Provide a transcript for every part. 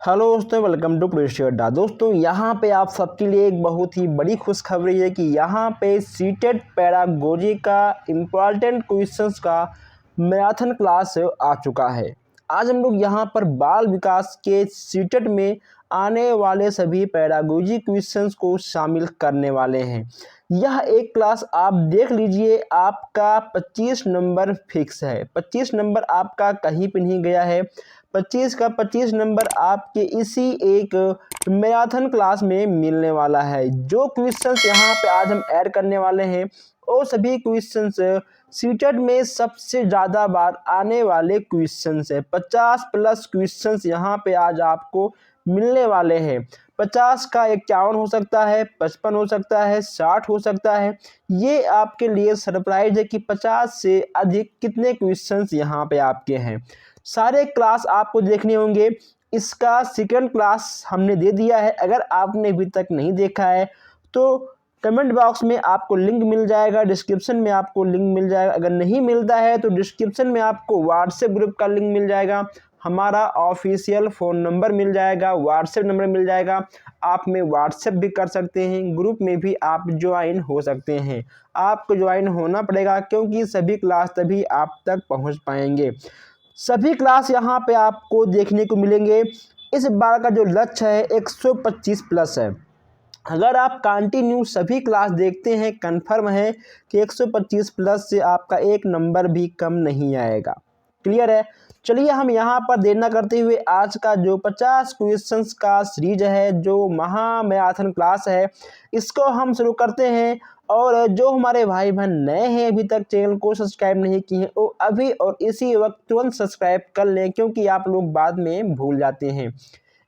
Hello दोस्तों, welcome to कृषि अड्डा। दोस्तों यहाँ पे आप सबके लिए एक बहुत ही बड़ी खुशखबरी है कि यहाँ पे सीटेट पैरागोजी का इम्पॉर्टेंट क्वेश्चंस का मैराथन क्लास आ चुका है। आज हम लोग यहाँ पर बाल विकास के सीटेट में आने वाले सभी पैरागोजी क्वेश्चंस को शामिल करने वाले हैं। यह एक क्लास आप देख लीजिए, आपका 25 नंबर फिक्स है। 25 नंबर आपका कहीं पे नहीं गया है। 25 का 25 नंबर आपके इसी एक मैराथन क्लास में मिलने वाला है। जो क्वेश्चंस यहाँ पे आज हम ऐड करने वाले हैं वो सभी क्वेश्चंस सीटेट में सबसे ज़्यादा बार आने वाले क्वेश्चंस है। 50 प्लस क्वेश्चंस यहाँ पे आज आपको मिलने वाले हैं। 50 का 51 हो सकता है, 55 हो सकता है, 60 हो सकता है। ये आपके लिए सरप्राइज है कि 50 से अधिक कितने क्वेश्चंस यहाँ पे आपके हैं। सारे क्लास आपको देखने होंगे। इसका सेकंड क्लास हमने दे दिया है। अगर आपने अभी तक नहीं देखा है तो कमेंट बॉक्स में आपको लिंक मिल जाएगा, डिस्क्रिप्शन में आपको लिंक मिल जाएगा। अगर नहीं मिलता है तो डिस्क्रिप्शन में आपको व्हाट्सएप ग्रुप का लिंक मिल जाएगा, हमारा ऑफिशियल फ़ोन नंबर मिल जाएगा, व्हाट्सएप नंबर मिल जाएगा। आप में व्हाट्सएप भी कर सकते हैं, ग्रुप में भी आप ज्वाइन हो सकते हैं। आपको ज्वाइन होना पड़ेगा क्योंकि सभी क्लास तभी आप तक पहुंच पाएंगे। सभी क्लास यहाँ पे आपको देखने को मिलेंगे। इस बार का जो लक्ष्य है 125 प्लस है। अगर आप कंटिन्यू सभी क्लास देखते हैं, कंफर्म है कि 125 प्लस से आपका एक नंबर भी कम नहीं आएगा। क्लियर है। चलिए हम यहाँ पर देर न करते हुए आज का जो 50 क्वेश्चंस का सीरीज है, जो महा मैराथन क्लास है, इसको हम शुरू करते हैं। और जो हमारे भाई बहन नए हैं, अभी तक चैनल को सब्सक्राइब नहीं किए हैं, वो अभी और इसी वक्त तुरंत सब्सक्राइब कर लें क्योंकि आप लोग बाद में भूल जाते हैं।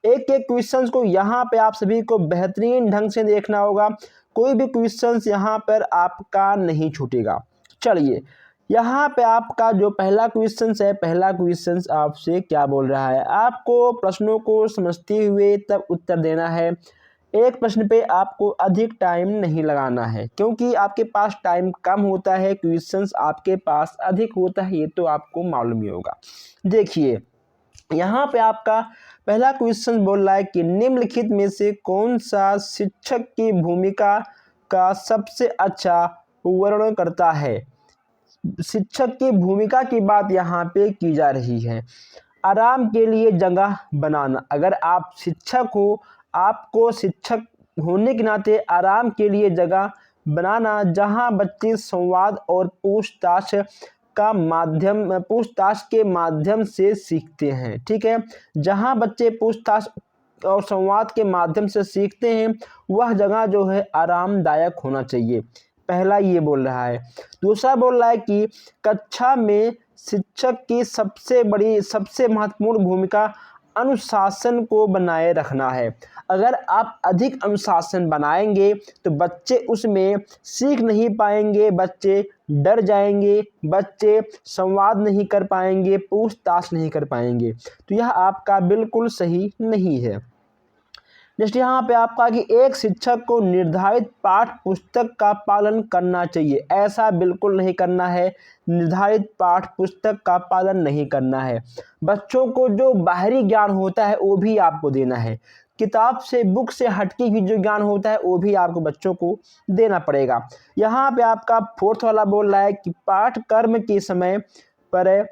एक एक क्वेश्चंस को यहाँ पे आप सभी को बेहतरीन ढंग से देखना होगा। कोई भी क्वेश्चंस यहाँ पर आपका नहीं छूटेगा। चलिए यहाँ पे आपका जो पहला क्वेश्चन है, पहला क्वेश्चन आपसे क्या बोल रहा है, आपको प्रश्नों को समझते हुए तब उत्तर देना है। एक प्रश्न पे आपको अधिक टाइम नहीं लगाना है क्योंकि आपके पास टाइम कम होता है, क्वेश्चंस आपके पास अधिक होता है, ये तो आपको मालूम ही होगा। देखिए यहाँ पे आपका पहला क्वेश्चन बोल रहा है कि निम्नलिखित में से कौन सा शिक्षक की भूमिका का सबसे अच्छा वर्णन करता है। शिक्षक की भूमिका की बात यहाँ पे की जा रही है। आराम के लिए जगह बनाना। अगर आप शिक्षक हो, आपको शिक्षक होने के नाते आराम के लिए जगह बनाना जहाँ बच्चे संवाद और पूछताछ के माध्यम से सीखते हैं। ठीक है, जहाँ बच्चे पूछताछ और संवाद के माध्यम से सीखते हैं वह जगह जो है आरामदायक होना चाहिए। पहला ये बोल रहा है। दूसरा बोल रहा है कि कक्षा में शिक्षक की सबसे महत्वपूर्ण भूमिका अनुशासन को बनाए रखना है। अगर आप अधिक अनुशासन बनाएंगे तो बच्चे उसमें सीख नहीं पाएंगे, बच्चे डर जाएंगे, बच्चे संवाद नहीं कर पाएंगे, पूछताछ नहीं कर पाएंगे। तो यह आपका बिल्कुल सही नहीं है। नेक्स्ट यहाँ पे आपका कि एक शिक्षक को निर्धारित पाठ पुस्तक का पालन करना चाहिए। ऐसा बिल्कुल नहीं करना है, निर्धारित पाठ पुस्तक का पालन नहीं करना है। बच्चों को जो बाहरी ज्ञान होता है वो भी आपको देना है। किताब से, बुक से हटके भी जो ज्ञान होता है वो भी आपको बच्चों को देना पड़ेगा। यहाँ पे आपका फोर्थ वाला बोल रहा है कि पाठ्यक्रम के समय पर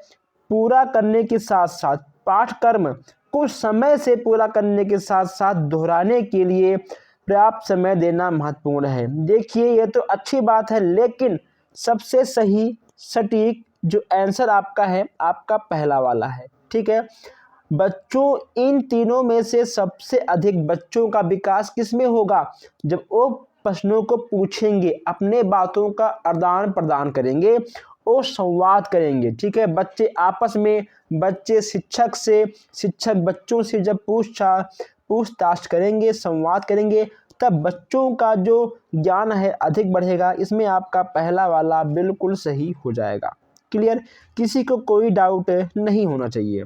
पूरा करने के साथ साथ पाठ्यक्रम कुछ समय से पूरा करने के साथ साथ दोहराने के लिए पर्याप्त समय देना महत्वपूर्ण है। देखिए ये तो अच्छी बात है, लेकिन सबसे सही सटीक जो आंसर आपका है, आपका पहला वाला है। ठीक है, बच्चों इन तीनों में से सबसे अधिक बच्चों का विकास किस में होगा, जब वो प्रश्नों को पूछेंगे, अपने बातों का आदान प्रदान करेंगे और संवाद करेंगे। ठीक है, बच्चे आपस में, बच्चे शिक्षक से, शिक्षक बच्चों से जब पूछताछ करेंगे, संवाद करेंगे, तब बच्चों का जो ज्ञान है अधिक बढ़ेगा। इसमें आपका पहला वाला बिल्कुल सही हो जाएगा। क्लियर, किसी को कोई डाउट नहीं होना चाहिए।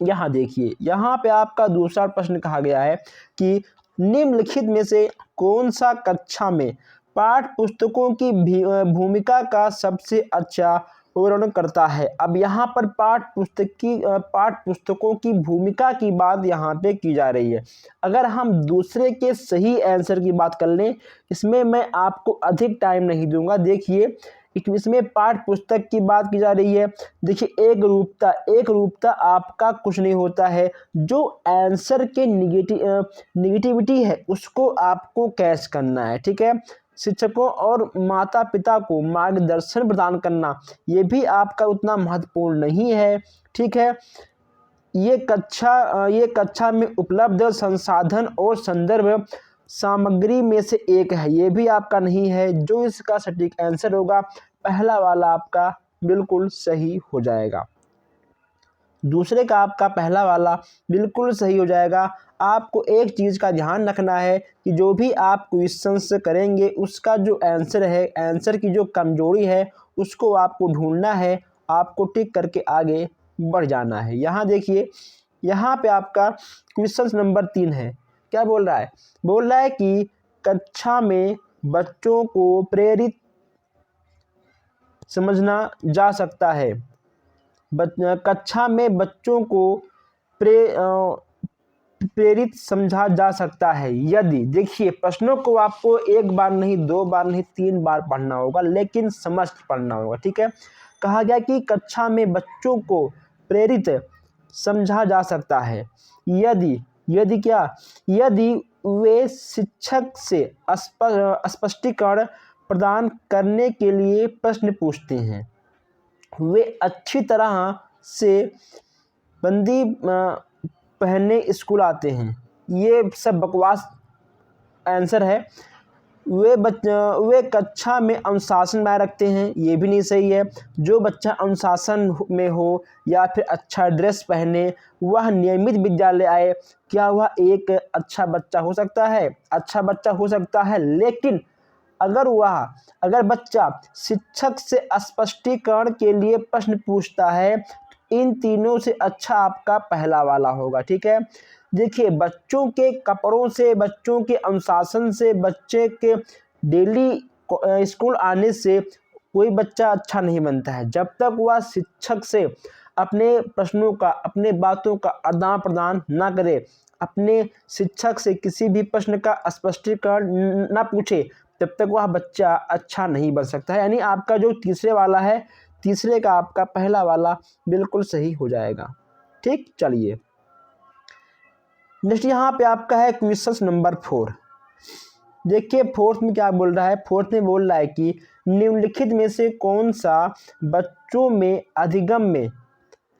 यहाँ देखिए, यहाँ पे आपका दूसरा प्रश्न कहा गया है कि निम्नलिखित में से कौन सा कक्षा में पाठ पुस्तकों की भूमिका का सबसे अच्छा वर्णन करता है। अब यहाँ पर पाठ पुस्तकों की भूमिका की बात यहाँ पे की जा रही है। अगर हम दूसरे के सही आंसर की बात कर लें, इसमें मैं आपको अधिक टाइम नहीं दूंगा। देखिए इसमें पाठ पुस्तक की बात की जा रही है। देखिए एक रूपता आपका कुछ नहीं होता है, जो आंसर के निगेटिविटी है उसको आपको कैच करना है, ठीक है। शिक्षकों और माता पिता को मार्गदर्शन प्रदान करना ये भी आपका उतना महत्वपूर्ण नहीं है, ठीक है। ये कक्षा में उपलब्ध संसाधन और संदर्भ सामग्री में से एक है, ये भी आपका नहीं है। जो इसका सटीक आंसर होगा पहला वाला आपका बिल्कुल सही हो जाएगा। दूसरे का आपका पहला वाला बिल्कुल सही हो जाएगा। आपको एक चीज़ का ध्यान रखना है कि जो भी आप क्वेश्चंस करेंगे उसका जो आंसर है, आंसर की जो कमजोरी है उसको आपको ढूंढना है, आपको टिक करके आगे बढ़ जाना है। यहाँ देखिए, यहाँ पे आपका क्वेश्चन नंबर 3 है। क्या बोल रहा है? बोल रहा है कि कक्षा में बच्चों को प्रेरित समझना जा सकता है। कक्षा में बच्चों को प्रेरित समझा जा सकता है यदि, देखिए प्रश्नों को आपको एक बार नहीं, 2 बार नहीं, 3 बार पढ़ना होगा, लेकिन समझ पढ़ना होगा, ठीक है। कहा गया कि कक्षा में बच्चों को प्रेरित समझा जा सकता है यदि क्या, यदि वे शिक्षक से स्पष्टीकरण प्रदान करने के लिए प्रश्न पूछते हैं, वे अच्छी तरह से बंदी पहने स्कूल आते हैं। ये सब बकवास आंसर है। वे कक्षा में अनुशासन बनाए रखते हैं, ये भी नहीं सही है। जो बच्चा अनुशासन में हो या फिर अच्छा ड्रेस पहने, वह नियमित विद्यालय आए, क्या वह एक अच्छा बच्चा हो सकता है? अच्छा बच्चा हो सकता है, लेकिन अगर बच्चा शिक्षक से स्पष्टीकरण के लिए प्रश्न पूछता है, इन तीनों से अच्छा आपका पहला वाला होगा, ठीक है। देखिए बच्चों के कपड़ों से, बच्चों के अनुशासन से, बच्चे के डेली स्कूल आने से कोई बच्चा अच्छा नहीं बनता है। जब तक वह शिक्षक से अपने प्रश्नों का, अपने बातों का आदान प्रदान ना करे, अपने शिक्षक से किसी भी प्रश्न का स्पष्टीकरण ना पूछे, तब तक वह बच्चा अच्छा नहीं बन सकता है। यानी आपका जो तीसरे वाला है, तीसरे का आपका पहला वाला बिल्कुल सही हो जाएगा, ठीक। चलिए नेक्स्ट यहाँ पे आपका है क्वेश्चन नंबर 4। देखिए फोर्थ में क्या बोल रहा है? फोर्थ में बोल रहा है कि निम्नलिखित में से कौन सा बच्चों में अधिगम में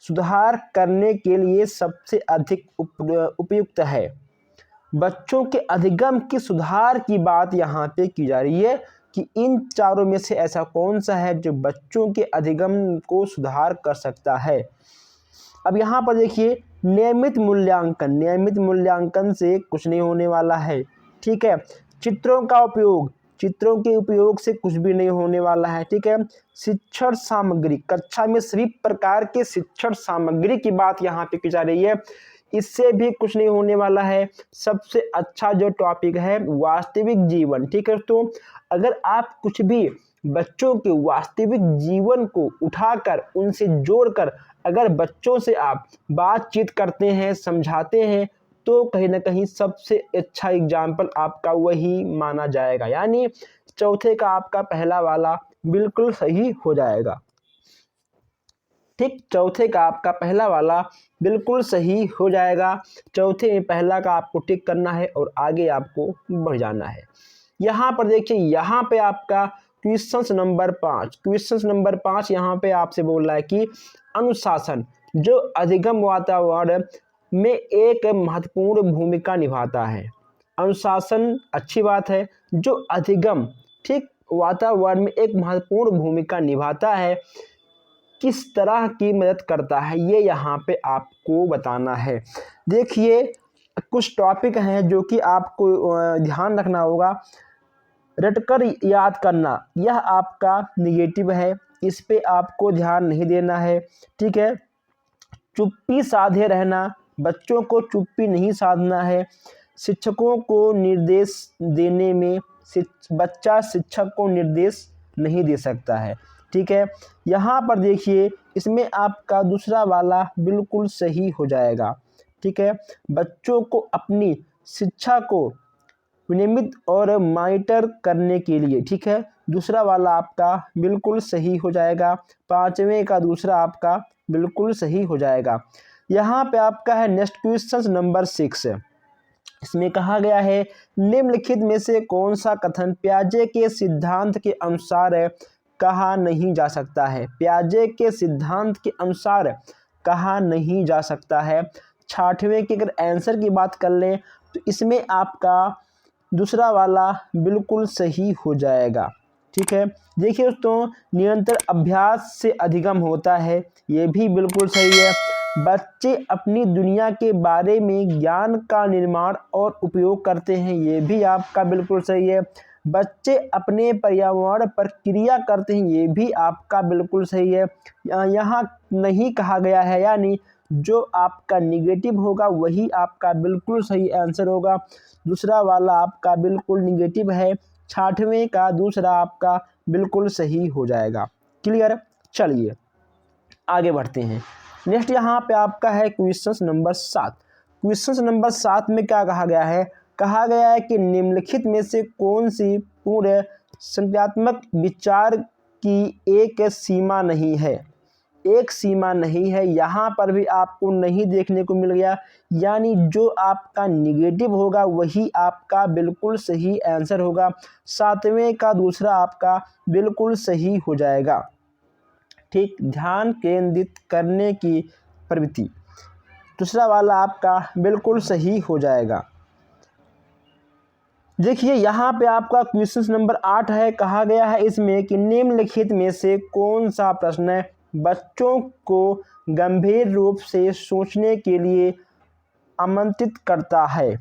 सुधार करने के लिए सबसे अधिक उपयुक्त है। बच्चों के अधिगम की सुधार की बात यहाँ पे की जा रही है कि इन चारों में से ऐसा कौन सा है जो बच्चों के अधिगम को सुधार कर सकता है। अब यहाँ पर देखिए नियमित मूल्यांकन से कुछ नहीं होने वाला है, ठीक है। चित्रों के उपयोग से कुछ भी नहीं होने वाला है, ठीक है। शिक्षण सामग्री, कक्षा में सभी प्रकार के शिक्षण सामग्री की बात यहाँ पे की जा रही है, इससे भी कुछ नहीं होने वाला है। सबसे अच्छा जो टॉपिक है वास्तविक जीवन, ठीक है। तो अगर आप कुछ भी बच्चों के वास्तविक जीवन को उठाकर उनसे जोड़कर अगर बच्चों से आप बातचीत करते हैं, समझाते हैं, तो कहीं ना कहीं सबसे अच्छा एग्जाम्पल आपका वही माना जाएगा। यानी चौथे का आपका पहला वाला बिल्कुल सही हो जाएगा, ठीक। चौथे का आपका पहला वाला बिल्कुल सही हो जाएगा। चौथे में पहला का आपको टिक करना है और आगे आपको बढ़ जाना है। यहाँ पर देखिए, यहाँ पे आपका क्वेश्चन नंबर 5 यहाँ पे आपसे बोल रहा है कि अनुशासन जो अधिगम वातावरण में एक महत्वपूर्ण भूमिका निभाता है। अनुशासन अच्छी बात है, जो अधिगम, ठीक, वातावरण में एक महत्वपूर्ण भूमिका निभाता है, किस तरह की मदद करता है, ये यहाँ पे आपको बताना है। देखिए कुछ टॉपिक हैं जो कि आपको ध्यान रखना होगा। रटकर याद करना, यह आपका निगेटिव है, इस पे आपको ध्यान नहीं देना है, ठीक है। चुप्पी साधे रहना, बच्चों को चुप्पी नहीं साधना है। शिक्षकों को निर्देश देने में बच्चा शिक्षक को निर्देश नहीं दे सकता है, ठीक है। यहाँ पर देखिए इसमें आपका दूसरा वाला बिल्कुल सही हो जाएगा, ठीक है। बच्चों को अपनी शिक्षा को विनियमित और मॉनिटर करने के लिए, ठीक है, दूसरा वाला आपका बिल्कुल सही हो जाएगा। पाँचवें का दूसरा आपका बिल्कुल सही हो जाएगा। यहाँ पे आपका है नेक्स्ट क्वेश्चन नंबर 6। इसमें कहा गया है निम्नलिखित में से कौन सा कथन पियाजे के सिद्धांत के अनुसार कहा नहीं जा सकता है। पियाजे के सिद्धांत के अनुसार कहा नहीं जा सकता है। 6वें के अगर आंसर की बात कर लें तो इसमें आपका दूसरा वाला बिल्कुल सही हो जाएगा, ठीक है। देखिए दोस्तों, निरंतर अभ्यास से अधिगम होता है, ये भी बिल्कुल सही है। बच्चे अपनी दुनिया के बारे में ज्ञान का निर्माण और उपयोग करते हैं, ये भी आपका बिल्कुल सही है। बच्चे अपने पर्यावरण पर क्रिया करते हैं, ये भी आपका बिल्कुल सही है। यहाँ नहीं कहा गया है, यानी जो आपका निगेटिव होगा वही आपका बिल्कुल सही आंसर होगा। दूसरा वाला आपका बिल्कुल निगेटिव है। 6वें का दूसरा आपका बिल्कुल सही हो जाएगा। क्लियर। चलिए आगे बढ़ते हैं। नेक्स्ट यहाँ पे आपका है क्वेश्चन नंबर 7। क्वेश्चन नंबर 7 में क्या कहा गया है? कहा गया है कि निम्नलिखित में से कौन सी पूर्ण संख्यात्मक विचार की एक सीमा नहीं है। एक सीमा नहीं है, यहाँ पर भी आपको नहीं देखने को मिल गया, यानी जो आपका निगेटिव होगा वही आपका बिल्कुल सही आंसर होगा। 7वें का दूसरा आपका बिल्कुल सही हो जाएगा, ठीक। ध्यान केंद्रित करने की प्रवृत्ति, दूसरा वाला आपका बिल्कुल सही हो जाएगा। देखिए यहाँ पे आपका क्वेश्चन नंबर 8 है। कहा गया है इसमें कि निम्नलिखित में से कौन सा प्रश्न बच्चों को गंभीर रूप से सोचने के लिए आमंत्रित करता है।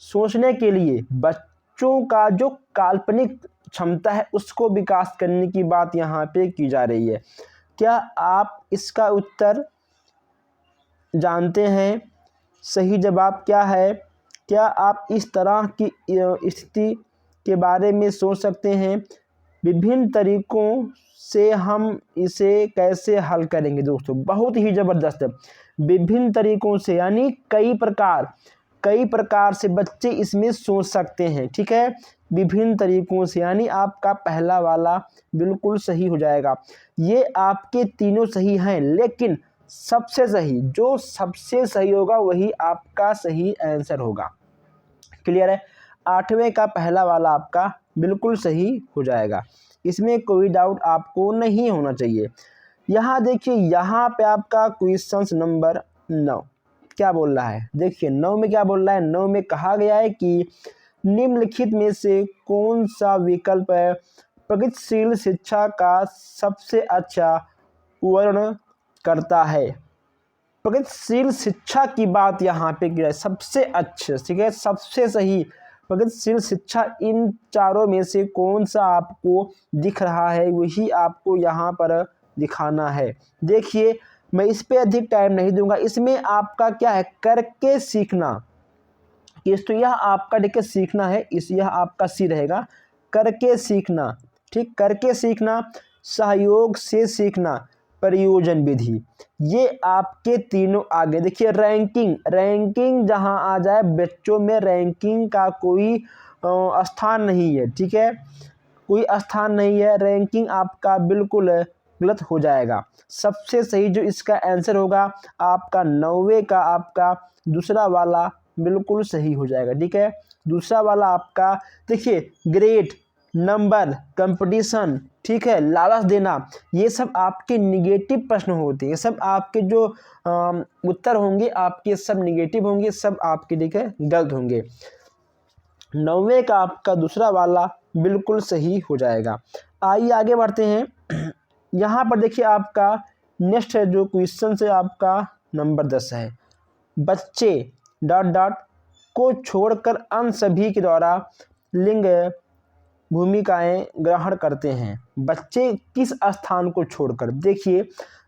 सोचने के लिए बच्चों का जो काल्पनिक क्षमता है उसको विकास करने की बात यहाँ पे की जा रही है। क्या आप इसका उत्तर जानते हैं? सही जवाब क्या है? क्या आप इस तरह की स्थिति के बारे में सोच सकते हैं? विभिन्न तरीकों से हम इसे कैसे हल करेंगे? दोस्तों बहुत ही ज़बरदस्त। विभिन्न तरीकों से यानी कई प्रकार से बच्चे इसमें सोच सकते हैं, ठीक है। विभिन्न तरीकों से यानी आपका पहला वाला बिल्कुल सही हो जाएगा। ये आपके तीनों सही हैं, लेकिन सबसे सही होगा वही आपका सही आंसर होगा। क्लियर है। 8वें का पहला वाला आपका बिल्कुल सही हो जाएगा, इसमें कोई डाउट आपको नहीं होना चाहिए। यहाँ देखिए, यहाँ पे आपका क्वेश्चन नंबर 9 क्या बोल रहा है? देखिए 9 में क्या बोल रहा है? 9 में कहा गया है कि निम्नलिखित में से कौन सा विकल्प प्रगतिशील शिक्षा का सबसे अच्छा वर्णन करता है। प्रगतिशील शिक्षा की बात यहाँ पे की है, सबसे अच्छे, ठीक है, सबसे सही प्रगतिशील शिक्षा इन चारों में से कौन सा आपको दिख रहा है वही आपको यहाँ पर दिखाना है। देखिए मैं इस पे अधिक टाइम नहीं दूंगा, इसमें आपका क्या है, करके सीखना। इस तो यह आपका देखिए सीखना है, यह आपका सी रहेगा, करके सीखना, ठीक। करके सीखना, सहयोग से सीखना, प्रयोजन विधि, ये आपके तीनों आगे। देखिए रैंकिंग जहां आ जाए, बच्चों में रैंकिंग का कोई स्थान नहीं है, ठीक है, कोई स्थान नहीं है। रैंकिंग आपका बिल्कुल गलत हो जाएगा। सबसे सही जो इसका आंसर होगा आपका 9वें का आपका दूसरा वाला बिल्कुल सही हो जाएगा, ठीक है। दूसरा वाला आपका देखिए ग्रेड, नंबर, कंपटीशन, ठीक है, लालच देना, ये सब आपके निगेटिव प्रश्न होते हैं। ये सब आपके जो उत्तर होंगे आपके सब निगेटिव होंगे, सब आपके ठीक है गलत होंगे। 9वें का आपका दूसरा वाला बिल्कुल सही हो जाएगा। आइए आगे बढ़ते हैं। यहाँ पर देखिए आपका नेक्स्ट है जो क्वेश्चन से आपका नंबर 10 है। बच्चे ... को छोड़कर अन्य सभी के द्वारा लिंग भूमिकाएं ग्रहण करते हैं। बच्चे किस स्थान को छोड़कर? देखिए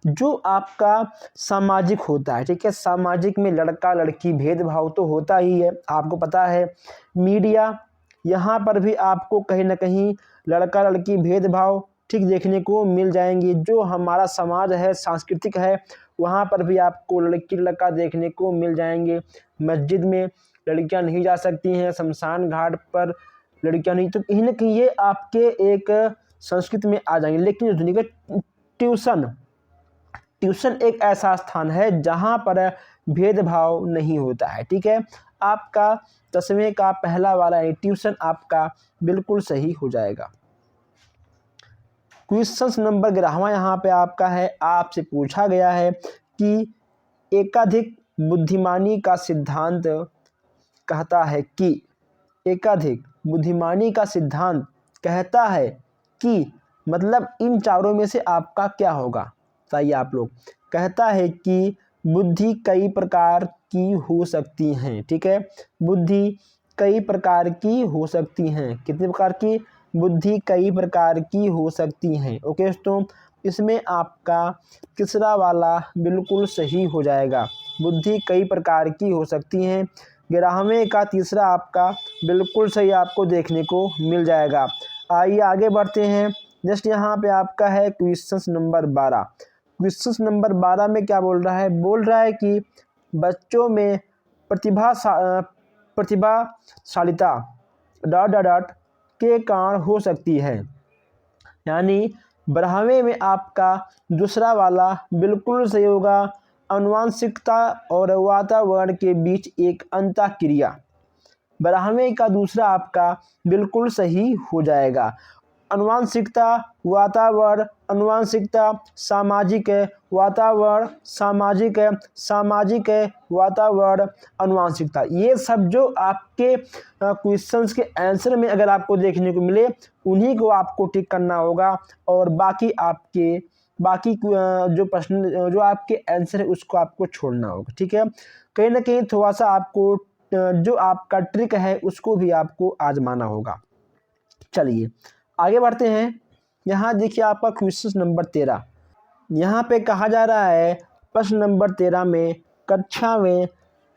जो आपका सामाजिक होता है, ठीक है, सामाजिक में लड़का लड़की भेदभाव तो होता ही है, आपको पता है। मीडिया, यहाँ पर भी आपको कहीं ना कहीं लड़का लड़की भेदभाव ठीक देखने को मिल जाएंगी। जो हमारा समाज है, सांस्कृतिक है, वहाँ पर भी आपको लड़की लड़का देखने को मिल जाएंगे। मस्जिद में लड़कियाँ नहीं जा सकती हैं, शमशान घाट पर लड़कियाँ नहीं, तो कहीं ना कहीं ये आपके एक संस्कृति में आ जाएंगे। लेकिन जो दुनिया का ट्यूशन एक ऐसा स्थान है जहाँ पर भेदभाव नहीं होता है। ठीक है, आपका 10वें का पहला वाला ट्यूशन आपका बिल्कुल सही हो जाएगा। क्वेश्चन नंबर 11वां यहाँ पे आपका है, आपसे पूछा गया है कि एकाधिक बुद्धिमानी का सिद्धांत कहता है कि एकाधिक बुद्धिमानी का सिद्धांत कहता है कि मतलब इन चारों में से आपका क्या होगा, बताइए आप लोग। कहता है कि बुद्धि कई प्रकार की हो सकती हैं। ठीक है, बुद्धि कई प्रकार की हो सकती हैं। कितने प्रकार की? बुद्धि कई प्रकार की हो सकती हैं। ओके दोस्तों, इसमें आपका तीसरा वाला बिल्कुल सही हो जाएगा। बुद्धि कई प्रकार की हो सकती हैं। 11वें का तीसरा आपका बिल्कुल सही आपको देखने को मिल जाएगा। आइए आगे बढ़ते हैं। नेक्स्ट यहाँ पे आपका है क्वेश्चन नंबर 12। क्वेश्चन नंबर 12 में क्या बोल रहा है? बोल रहा है कि बच्चों में प्रतिभाशालिता डॉट डॉट डॉट के कारण हो सकती है। यानी 12वें में आपका दूसरा वाला बिल्कुल सही होगा। आनुवंशिकता और वातावरण के बीच एक अंतःक्रिया, 12वें का दूसरा आपका बिल्कुल सही हो जाएगा। आनुवंशिकता, वातावरण, आनुवंशिकता, सामाजिक वातावरण, सामाजिक वातावरण, आनुवंशिकता, ये सब जो आपके क्वेश्चंस के आंसर में अगर आपको देखने को मिले उन्हीं को आपको टिक करना होगा, और बाकी जो प्रश्न जो आपके आंसर है उसको आपको छोड़ना होगा। ठीक है, कहीं ना कहीं थोड़ा सा आपको जो आपका ट्रिक है उसको भी आपको आजमाना होगा। चलिए आगे बढ़ते हैं। यहाँ देखिए आपका क्वेश्चन नंबर 13। यहाँ पे कहा जा रहा है प्रश्न नंबर 13 में, कक्षा में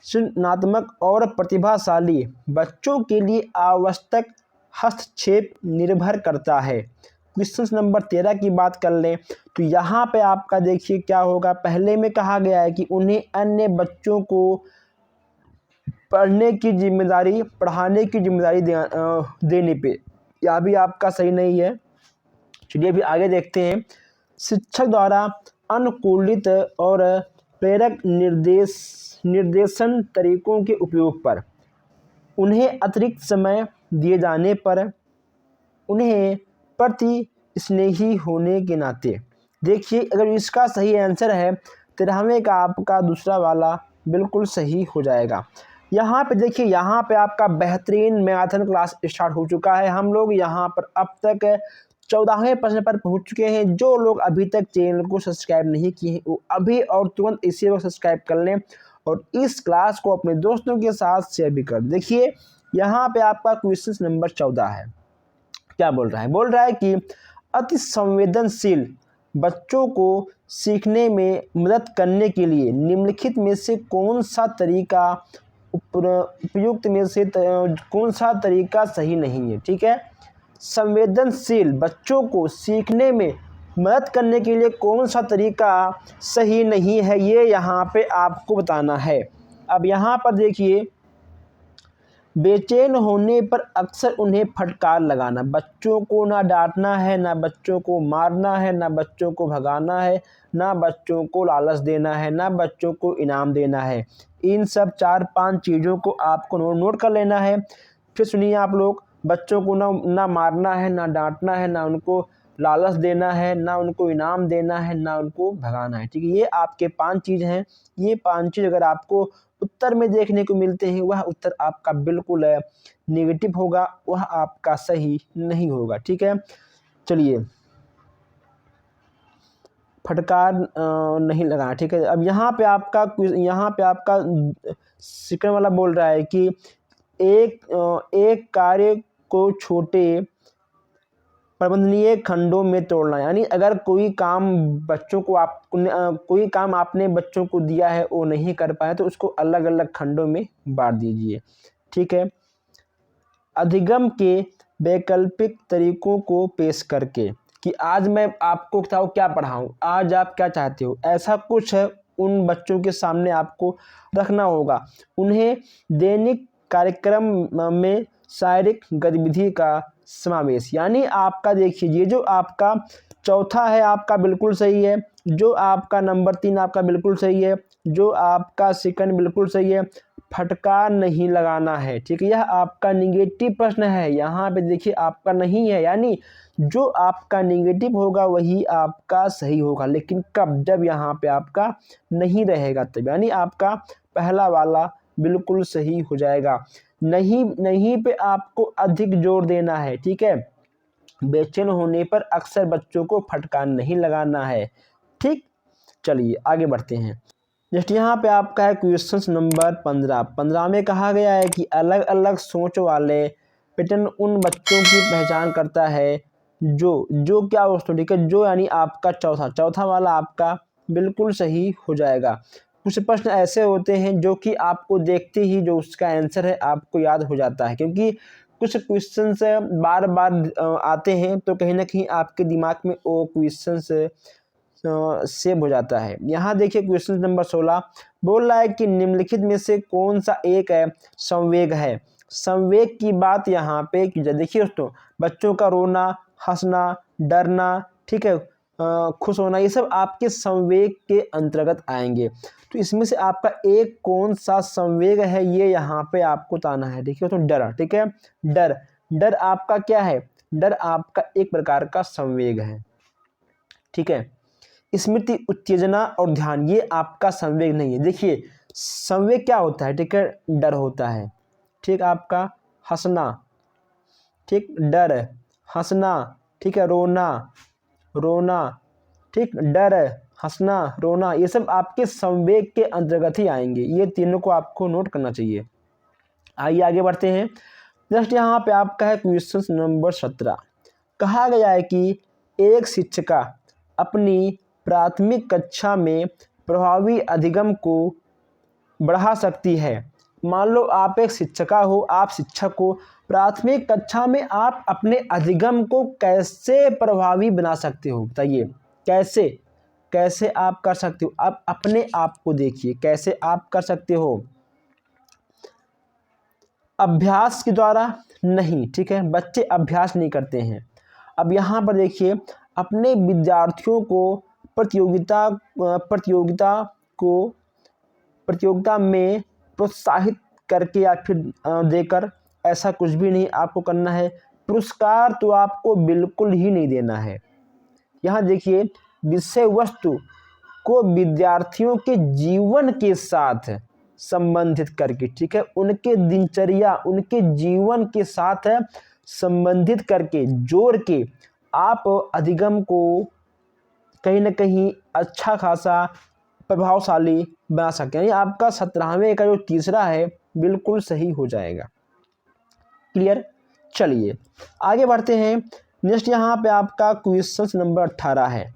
सृजनात्मक और प्रतिभाशाली बच्चों के लिए आवश्यक हस्तक्षेप निर्भर करता है। क्वेश्चन नंबर 13 की बात कर लें तो यहाँ पे आपका देखिए क्या होगा। पहले में कहा गया है कि उन्हें अन्य बच्चों को पढ़ाने की जिम्मेदारी देने पे, यह भी आपका सही नहीं है। चलिए अभी आगे देखते हैं। शिक्षक द्वारा अनुकूलित और प्रेरक निर्देशन तरीकों के उपयोग पर उन्हें अतिरिक्त समय दिए जाने पर उन्हें प्रति स्नेही होने के नाते, देखिए अगर इसका सही आंसर है 13वें का आपका दूसरा वाला बिल्कुल सही हो जाएगा। यहाँ पे देखिए, यहाँ पे आपका बेहतरीन मैराथन क्लास स्टार्ट हो चुका है। हम लोग यहाँ पर अब तक 14वें प्रश्न पर पहुँच चुके हैं। जो लोग अभी तक चैनल को सब्सक्राइब नहीं किए हैं वो अभी और तुरंत इसी वक्त सब्सक्राइब कर लें और इस क्लास को अपने दोस्तों के साथ शेयर भी कर। देखिए यहाँ पे आपका क्वेश्चन नंबर 14 है। क्या बोल रहा है? बोल रहा है कि अति संवेदनशील बच्चों को सीखने में मदद करने के लिए निम्नलिखित में से कौन सा तरीका उपयुक्त में से कौन सा तरीका सही नहीं है। ठीक है, संवेदनशील बच्चों को सीखने में मदद करने के लिए कौन सा तरीका सही नहीं है, ये यहाँ पे आपको बताना है। अब यहाँ पर देखिए, बेचैन होने पर अक्सर उन्हें फटकार लगाना, बच्चों को ना डांटना है, ना बच्चों को मारना है, ना बच्चों को भगाना है, ना बच्चों को लालच देना है, ना बच्चों को इनाम देना है। इन सब 4-5 चीज़ों को आपको नोट कर लेना है। फिर सुनिए आप लोग, बच्चों को ना मारना है, ना डांटना है, ना उनको लालच देना है, ना उनको इनाम देना है, ना उनको भगाना है। ठीक है, ये आपके 5 चीज़ हैं। ये 5 चीज़ अगर आपको उत्तर में देखने को मिलते हैं वह उत्तर आपका बिल्कुल नेगेटिव होगा, वह आपका सही नहीं होगा। ठीक है, चलिए फटकार नहीं लगाना। ठीक है, अब यहाँ पे आपका सेकंड वाला बोल रहा है कि एक कार्य को छोटे प्रबंधनीय खंडों में तोड़ना, यानी अगर कोई काम आपने बच्चों को दिया है वो नहीं कर पाए तो उसको अलग अलग खंडों में बांट दीजिए। ठीक है, अधिगम के वैकल्पिक तरीकों को पेश करके, कि आज मैं आपको क्या पढ़ाऊँ, आज आप क्या चाहते हो, ऐसा कुछ उन बच्चों के सामने आपको रखना होगा। उन्हें दैनिक कार्यक्रम में शारीरिक गतिविधि का समावेश, यानी आपका देखिए ये जो आपका चौथा है आपका बिल्कुल सही है, जो आपका नंबर 3 आपका बिल्कुल सही है, जो आपका सेकंड बिल्कुल सही है, फटकार नहीं लगाना है, ठीक है। यह आपका निगेटिव प्रश्न है, यहाँ पे देखिए आपका नहीं है, यानी जो आपका निगेटिव होगा वही आपका सही होगा, लेकिन कब, जब यहाँ पे आपका नहीं रहेगा तब, यानी आपका पहला वाला बिल्कुल सही हो जाएगा। नहीं नहीं पे आपको अधिक जोर देना है, ठीक है। बेचैन होने पर अक्सर बच्चों को फटकार नहीं लगाना है, ठीक। चलिए आगे बढ़ते हैं। जस्ट यहाँ पे आपका है क्वेश्चन नंबर 15 में कहा गया है कि अलग अलग सोच वाले पैटर्न उन बच्चों की पहचान करता है जो क्या वस्तु, ठीक है, जो यानी आपका चौथा वाला आपका बिल्कुल सही हो जाएगा। कुछ प्रश्न ऐसे होते हैं जो कि आपको देखते ही जो उसका आंसर है आपको याद हो जाता है, क्योंकि कुछ क्वेश्चंस बार बार आते हैं तो कहीं ना कहीं आपके दिमाग में वो क्वेश्चंस सेव हो जाता है। यहाँ देखिए क्वेश्चन नंबर 16 बोल रहा है कि निम्नलिखित में से कौन सा एक संवेग है। संवेग की बात यहाँ पे की जाए, देखिए दोस्तों बच्चों का रोना, हंसना, डरना, ठीक है, खुश होना, ये सब आपके संवेग के अंतर्गत आएंगे। तो इसमें से आपका एक कौन सा संवेग है ये यहाँ पे आपको बताना है। देखिए तो डर, ठीक है, डर आपका क्या है, डर आपका एक प्रकार का संवेग है, ठीक है। स्मृति, उत्तेजना और ध्यान ये आपका संवेग नहीं है। देखिए संवेग क्या होता है, ठीक है, डर होता है, ठीक, आपका हंसना, ठीक, डर, हंसना, ठीक है, रोना, ठीक, डर, हंसना, रोना, ये सब आपके संवेग के अंतर्गत ही आएंगे। ये तीनों को आपको नोट करना चाहिए। आइए आगे बढ़ते हैं। जस्ट यहाँ पे आपका है क्वेश्चन नंबर 17। कहा गया है कि एक शिक्षिका अपनी प्राथमिक कक्षा में प्रभावी अधिगम को बढ़ा सकती है। मान लो आप एक शिक्षिका हो, आप शिक्षक हो, प्राथमिक कक्षा में आप अपने अधिगम को कैसे प्रभावी बना सकते हो, बताइए कैसे आप कर सकते हो। आप अपने आप को देखिए कैसे आप कर सकते हो। अभ्यास के द्वारा नहीं, ठीक है, बच्चे अभ्यास नहीं करते हैं। अब यहाँ पर देखिए अपने विद्यार्थियों को प्रतियोगिता में प्रोत्साहित करके या फिर देकर, ऐसा कुछ भी नहीं आपको करना है। पुरस्कार तो आपको बिल्कुल ही नहीं देना है। यहाँ देखिए विषय वस्तु को विद्यार्थियों के जीवन के साथ संबंधित करके, ठीक है, उनके दिनचर्या, उनके जीवन के साथ संबंधित करके, जोड़ के आप अधिगम को कहीं ना कहीं अच्छा खासा प्रभावशाली बना सकते हैं। यानी आपका 17वें का जो तीसरा है बिल्कुल सही हो जाएगा। क्लियर। चलिए आगे बढ़ते हैं। नेक्स्ट यहाँ पे आपका क्वेश्चन नंबर 18 है।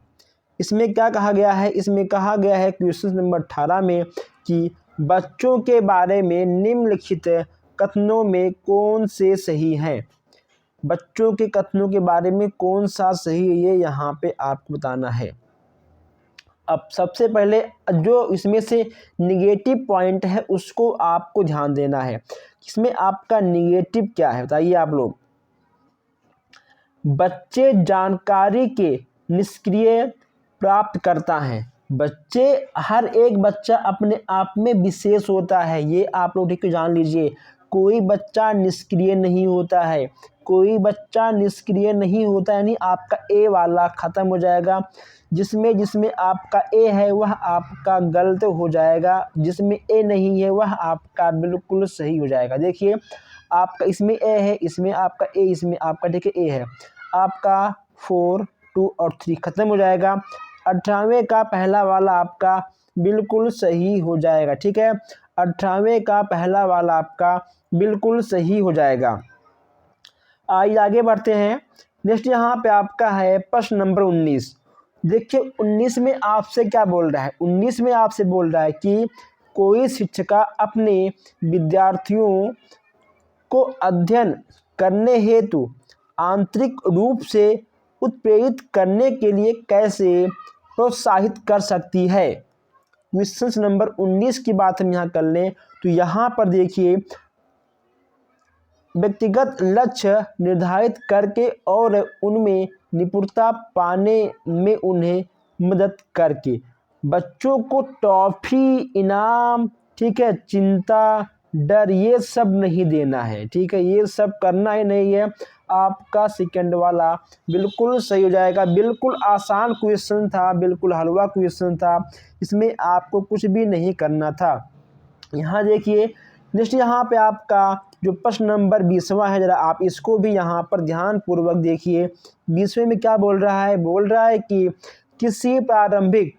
इसमें क्या कहा गया है, इसमें कहा गया है क्वेश्चन नंबर 18 में कि बच्चों के बारे में निम्नलिखित कथनों में कौन से सही हैं। बच्चों के कथनों के बारे में कौन सा सही है ये यहाँ पे आपको बताना है। अब सबसे पहले जो इसमें से निगेटिव पॉइंट है उसको आपको ध्यान देना है। इसमें आपका निगेटिव क्या है बताइए आप लोग। बच्चे जानकारी के निष्क्रिय प्राप्त करता है। बच्चे, हर एक बच्चा अपने आप में विशेष होता है, ये आप लोग ठीक जान लीजिए। कोई बच्चा निष्क्रिय नहीं होता है, कोई बच्चा निष्क्रिय नहीं होता, यानी आपका ए वाला ख़त्म हो जाएगा। जिसमें आपका ए है वह आपका गलत हो जाएगा, जिसमें ए नहीं है वह आपका बिल्कुल सही हो जाएगा। देखिए आपका इसमें ए है, इसमें आपका ए, इसमें आपका देखिए ए है, आपका 4, 2 और 3 खत्म हो जाएगा। 18वें का पहला वाला आपका बिल्कुल सही हो जाएगा, ठीक है। 18वें का पहला वाला आपका बिल्कुल सही हो जाएगा। आइए आगे बढ़ते हैं। नेक्स्ट यहाँ पे आपका है प्रश्न नंबर 19। देखिए 19 में आपसे क्या बोल रहा है, 19 में आपसे बोल रहा है कि कोई शिक्षिका अपने विद्यार्थियों को अध्ययन करने हेतु आंतरिक रूप से उत्प्रेरित करने के लिए कैसे प्रोत्साहित कर सकती है। क्वेश्चन नंबर 19 की बात हम यहाँ कर लें तो यहाँ पर देखिए, व्यक्तिगत लक्ष्य निर्धारित करके और उनमें निपुणता पाने में उन्हें मदद करके। बच्चों को टॉफ़ी, इनाम, ठीक है, चिंता, डर, ये सब नहीं देना है, ठीक है, ये सब करना ही नहीं है। आपका सेकंड वाला बिल्कुल सही हो जाएगा। बिल्कुल आसान क्वेश्चन था, बिल्कुल हलवा क्वेश्चन था, इसमें आपको कुछ भी नहीं करना था। यहाँ देखिए नेक्स्ट, यहाँ पे आपका जो प्रश्न नंबर 20वां है, जरा आप इसको भी यहाँ पर ध्यान पूर्वक देखिए। 20वें में क्या बोल रहा है, बोल रहा है कि किसी प्रारंभिक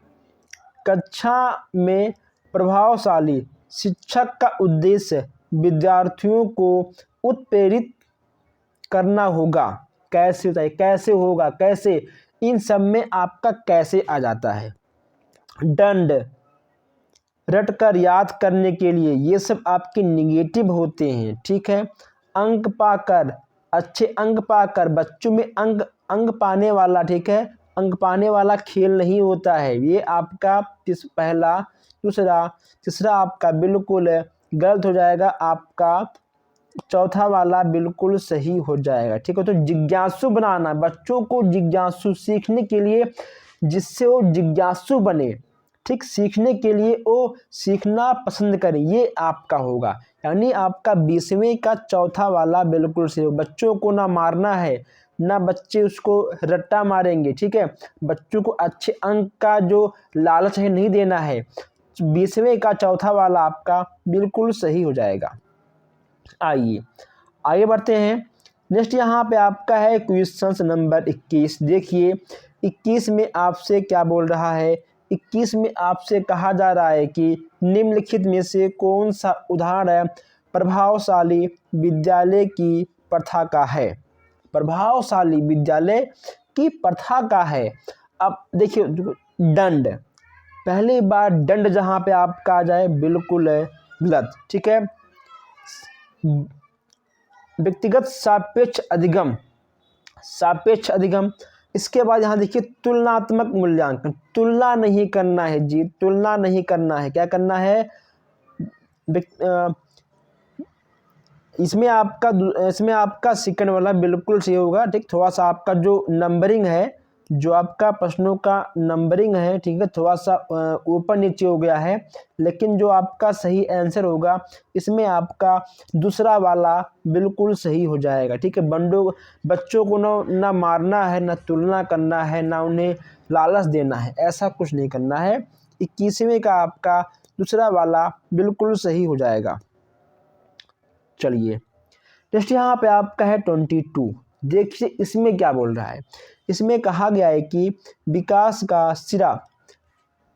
कक्षा में प्रभावशाली शिक्षक का उद्देश्य विद्यार्थियों को उत्प्रेरित करना होगा। कैसे होता है, कैसे होगा, कैसे, इन सब में आपका कैसे आ जाता है। दंड, रटकर याद करने के लिए, ये सब आपके निगेटिव होते हैं, ठीक है। अंक पाकर, अच्छे अंक पाकर, बच्चों में अंक पाने वाला, ठीक है, अंक पाने वाला खेल नहीं होता है। ये आपका पहला, दूसरा, तीसरा आपका बिल्कुल गलत हो जाएगा। आपका चौथा वाला बिल्कुल सही हो जाएगा, ठीक है। तो जिज्ञासु बनाना, बच्चों को जिज्ञासु, सीखने के लिए, जिससे वो जिज्ञासु बने, ठीक, सीखने के लिए वो सीखना पसंद करें, ये आपका होगा। यानी आपका 20वें का चौथा वाला बिल्कुल सही हो। बच्चों को ना मारना है, ना बच्चे उसको रट्टा मारेंगे, ठीक है। बच्चों को अच्छे अंक का जो लालच है नहीं देना है। 20वें का चौथा वाला आपका बिल्कुल सही हो जाएगा। आइए आगे बढ़ते हैं। नेक्स्ट यहाँ पे आपका है क्वेश्चन नंबर 21। देखिए 21 में आपसे क्या बोल रहा है। 21 में आपसे कहा जा रहा है कि निम्नलिखित में से कौन सा उदाहरण प्रभावशाली विद्यालय की प्रथा का है। प्रभावशाली विद्यालय की प्रथा का है। अब देखिए दंड, पहली बार दंड जहाँ पे आपका आ जाए बिल्कुल गलत, ठीक है। व्यक्तिगत सापेक्ष अधिगम, सापेक्ष अधिगम। इसके बाद यहाँ देखिए तुलनात्मक मूल्यांकन, तुलना नहीं करना है जी, तुलना नहीं करना है। क्या करना है, इसमें आपका सेकंड वाला बिल्कुल सही होगा, ठीक। थोड़ा सा आपका जो नंबरिंग है, जो आपका प्रश्नों का नंबरिंग है, ठीक है, थोड़ा सा ऊपर नीचे हो गया है, लेकिन जो आपका सही आंसर होगा इसमें आपका दूसरा वाला बिल्कुल सही हो जाएगा, ठीक है। बच्चों को ना मारना है, ना तुलना करना है, ना उन्हें लालच देना है, ऐसा कुछ नहीं करना है। 21वें का आपका दूसरा वाला बिल्कुल सही हो जाएगा। चलिए नेक्स्ट यहाँ पे आपका है 22। देखिए इसमें क्या बोल रहा है। इसमें कहा गया है कि विकास का सिरा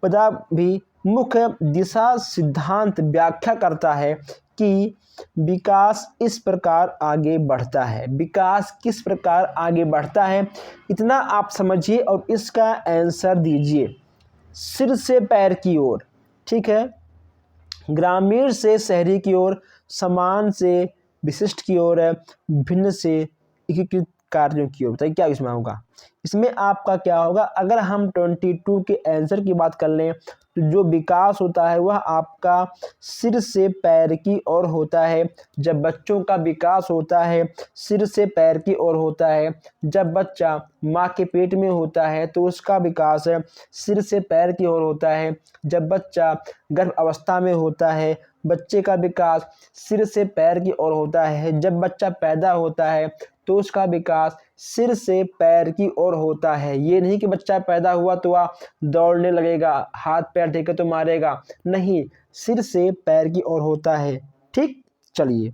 पदा भी मुख्य दिशा सिद्धांत व्याख्या करता है कि विकास इस प्रकार आगे बढ़ता है। विकास किस प्रकार आगे बढ़ता है, इतना आप समझिए और इसका आंसर दीजिए। सिर से पैर की ओर, ठीक है, ग्रामीण से शहरी की ओर, समान से विशिष्ट की ओर है, भिन्न से एकीकृत कार्यों की ओर। बताइए क्या इसमें होगा। इसमें आपका क्या होगा, अगर हम 22 के आंसर की बात कर लें तो जो विकास होता है वह आपका सिर से पैर की ओर होता है। जब बच्चों का विकास होता है सिर से पैर की ओर होता है। जब बच्चा माँ के पेट में होता है तो उसका विकास सिर से पैर की ओर होता है। जब बच्चा गर्भ अवस्था में होता है बच्चे का विकास सिर से पैर की ओर होता है। जब बच्चा पैदा होता है तो उसका विकास सिर से पैर की ओर होता है। ये नहीं कि बच्चा पैदा हुआ तो वह दौड़ने लगेगा, हाथ पैर टेके तो मारेगा, नहीं, सिर से पैर की ओर होता है, ठीक। चलिए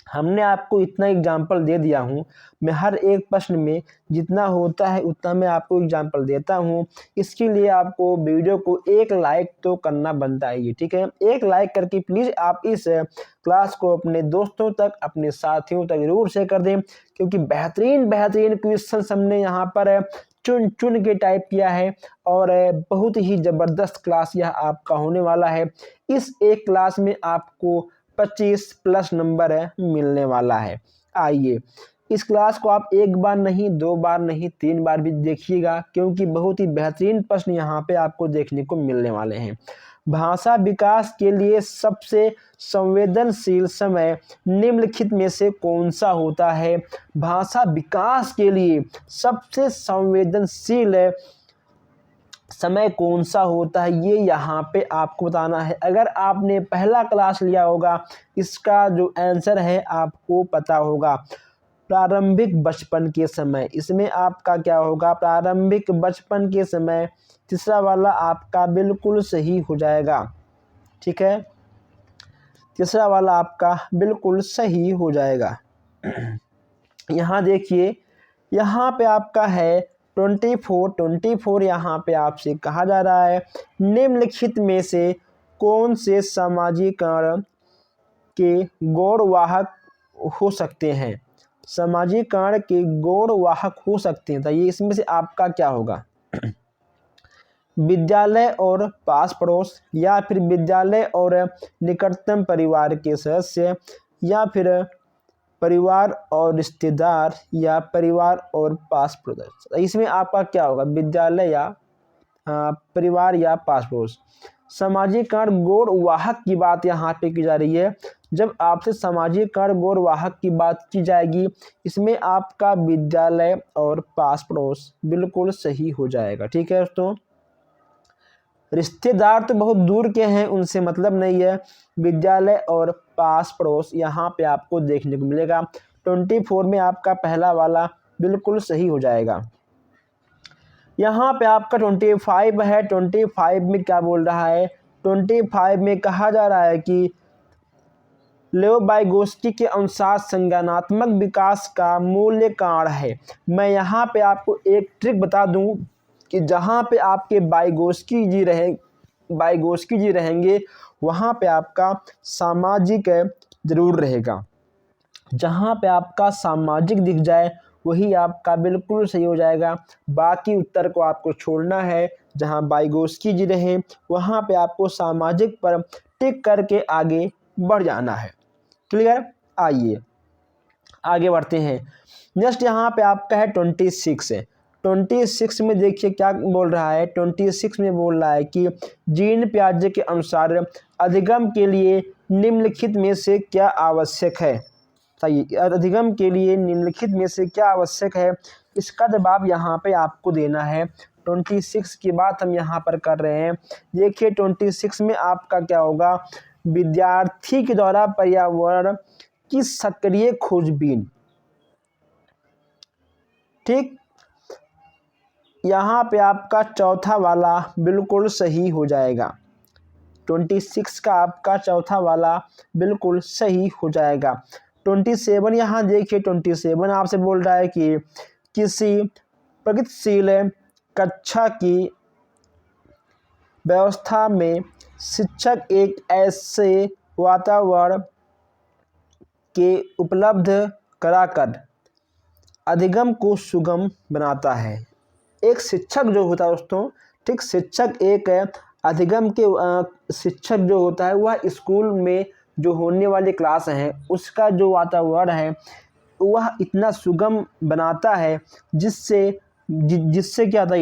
हमने आपको इतना एग्जाम्पल दे दिया हूँ। मैं हर एक प्रश्न में जितना होता है उतना मैं आपको एग्जाम्पल देता हूँ। इसके लिए आपको वीडियो को एक लाइक तो करना बनता है, ठीक है। एक लाइक करके प्लीज़ आप इस क्लास को अपने दोस्तों तक, अपने साथियों तक जरूर शेयर कर दें, क्योंकि बेहतरीन क्वेश्चन हमने यहाँ पर चुन चुन के टाइप किया है और बहुत ही ज़बरदस्त क्लास यह आपका होने वाला है। इस एक क्लास में आपको 25+ नंबर मिलने वाला है। आइए इस क्लास को आप एक बार नहीं, 2 बार नहीं, 3 बार भी देखिएगा, क्योंकि बहुत ही बेहतरीन प्रश्न यहाँ पे आपको देखने को मिलने वाले हैं। भाषा विकास के लिए सबसे संवेदनशील समय निम्नलिखित में से कौन सा होता है? भाषा विकास के लिए सबसे संवेदनशील समय कौन सा होता है, ये यहाँ पे आपको बताना है। अगर आपने पहला क्लास लिया होगा, इसका जो आंसर है आपको पता होगा। प्रारंभिक बचपन के समय, इसमें आपका क्या होगा? प्रारंभिक बचपन के समय। तीसरा वाला आपका बिल्कुल सही हो जाएगा, ठीक है, तीसरा वाला आपका बिल्कुल सही हो जाएगा। यहाँ देखिए, यहाँ पे आपका है 24 यहाँ पे आपसे कहा जा रहा है निम्नलिखित में से कौन से सामाजिकरण के गौरवाहक हो सकते हैं? सामाजिकरण के गौरवाहक हो सकते हैं, तो ये इसमें से आपका क्या होगा? विद्यालय और पास पड़ोस, या फिर विद्यालय और निकटतम परिवार के सदस्य, या फिर परिवार और रिश्तेदार, या परिवार और पास पड़ोस। इसमें आपका क्या होगा? विद्यालय या परिवार या पास पड़ोस। सामाजिकरण गौरवाहक की बात यहाँ पे की जा रही है। जब आपसे सामाजिकरण गौरवाहक की बात की जाएगी, इसमें आपका विद्यालय और पास पड़ोस बिल्कुल सही हो जाएगा, ठीक है दोस्तों। रिश्तेदार तो बहुत दूर के हैं, उनसे मतलब नहीं है। विद्यालय और पास पड़ोस यहाँ पे आपको देखने को मिलेगा। 24 में आपका पहला वाला बिल्कुल सही हो जाएगा। यहाँ पे आपका 25 है। 25 में क्या बोल रहा है? 25 में कहा जा रहा है कि लेओ वाइगोत्स्की के अनुसार संज्ञानात्मक विकास का मूल्य कारण है। मैं यहाँ पे आपको एक ट्रिक बता दूं कि जहाँ पे आपके वाइगोत्स्की जी रहेंगे, वहाँ पे आपका सामाजिक जरूर रहेगा। जहाँ पे आपका सामाजिक दिख जाए वही आपका बिल्कुल सही हो जाएगा। बाकी उत्तर को आपको छोड़ना है। जहाँ वाइगोत्स्की जी रहे वहाँ पे आपको सामाजिक पर टिक करके आगे बढ़ जाना है। क्लियर? आइए आगे बढ़ते हैं। नेक्स्ट यहाँ पे आपका है 26 है। 26 में देखिए क्या बोल रहा है? 26 में बोल रहा है कि जीन पियाजे के अनुसार अधिगम के लिए निम्नलिखित में से क्या आवश्यक है? सही, अधिगम के लिए निम्नलिखित में से क्या आवश्यक है? इसका जवाब यहाँ पे आपको देना है। 26 की बात हम यहाँ पर कर रहे हैं। देखिए 26 में आपका क्या होगा? विद्यार्थी के द्वारा पर्यावरण की सक्रिय खोजबीन, ठीक। यहाँ पे आपका चौथा वाला बिल्कुल सही हो जाएगा। 26 का आपका चौथा वाला बिल्कुल सही हो जाएगा। 27 यहाँ देखिए, 27 आपसे बोल रहा है कि किसी प्रगतिशील कक्षा की व्यवस्था में शिक्षक एक ऐसे वातावरण के उपलब्ध कराकर अधिगम को सुगम बनाता है। एक शिक्षक जो होता है दोस्तों, ठीक, शिक्षक एक अधिगम के शिक्षक जो होता है वह स्कूल में जो होने वाली क्लास है उसका जो वातावरण है वह इतना सुगम बनाता है जिससे क्या था,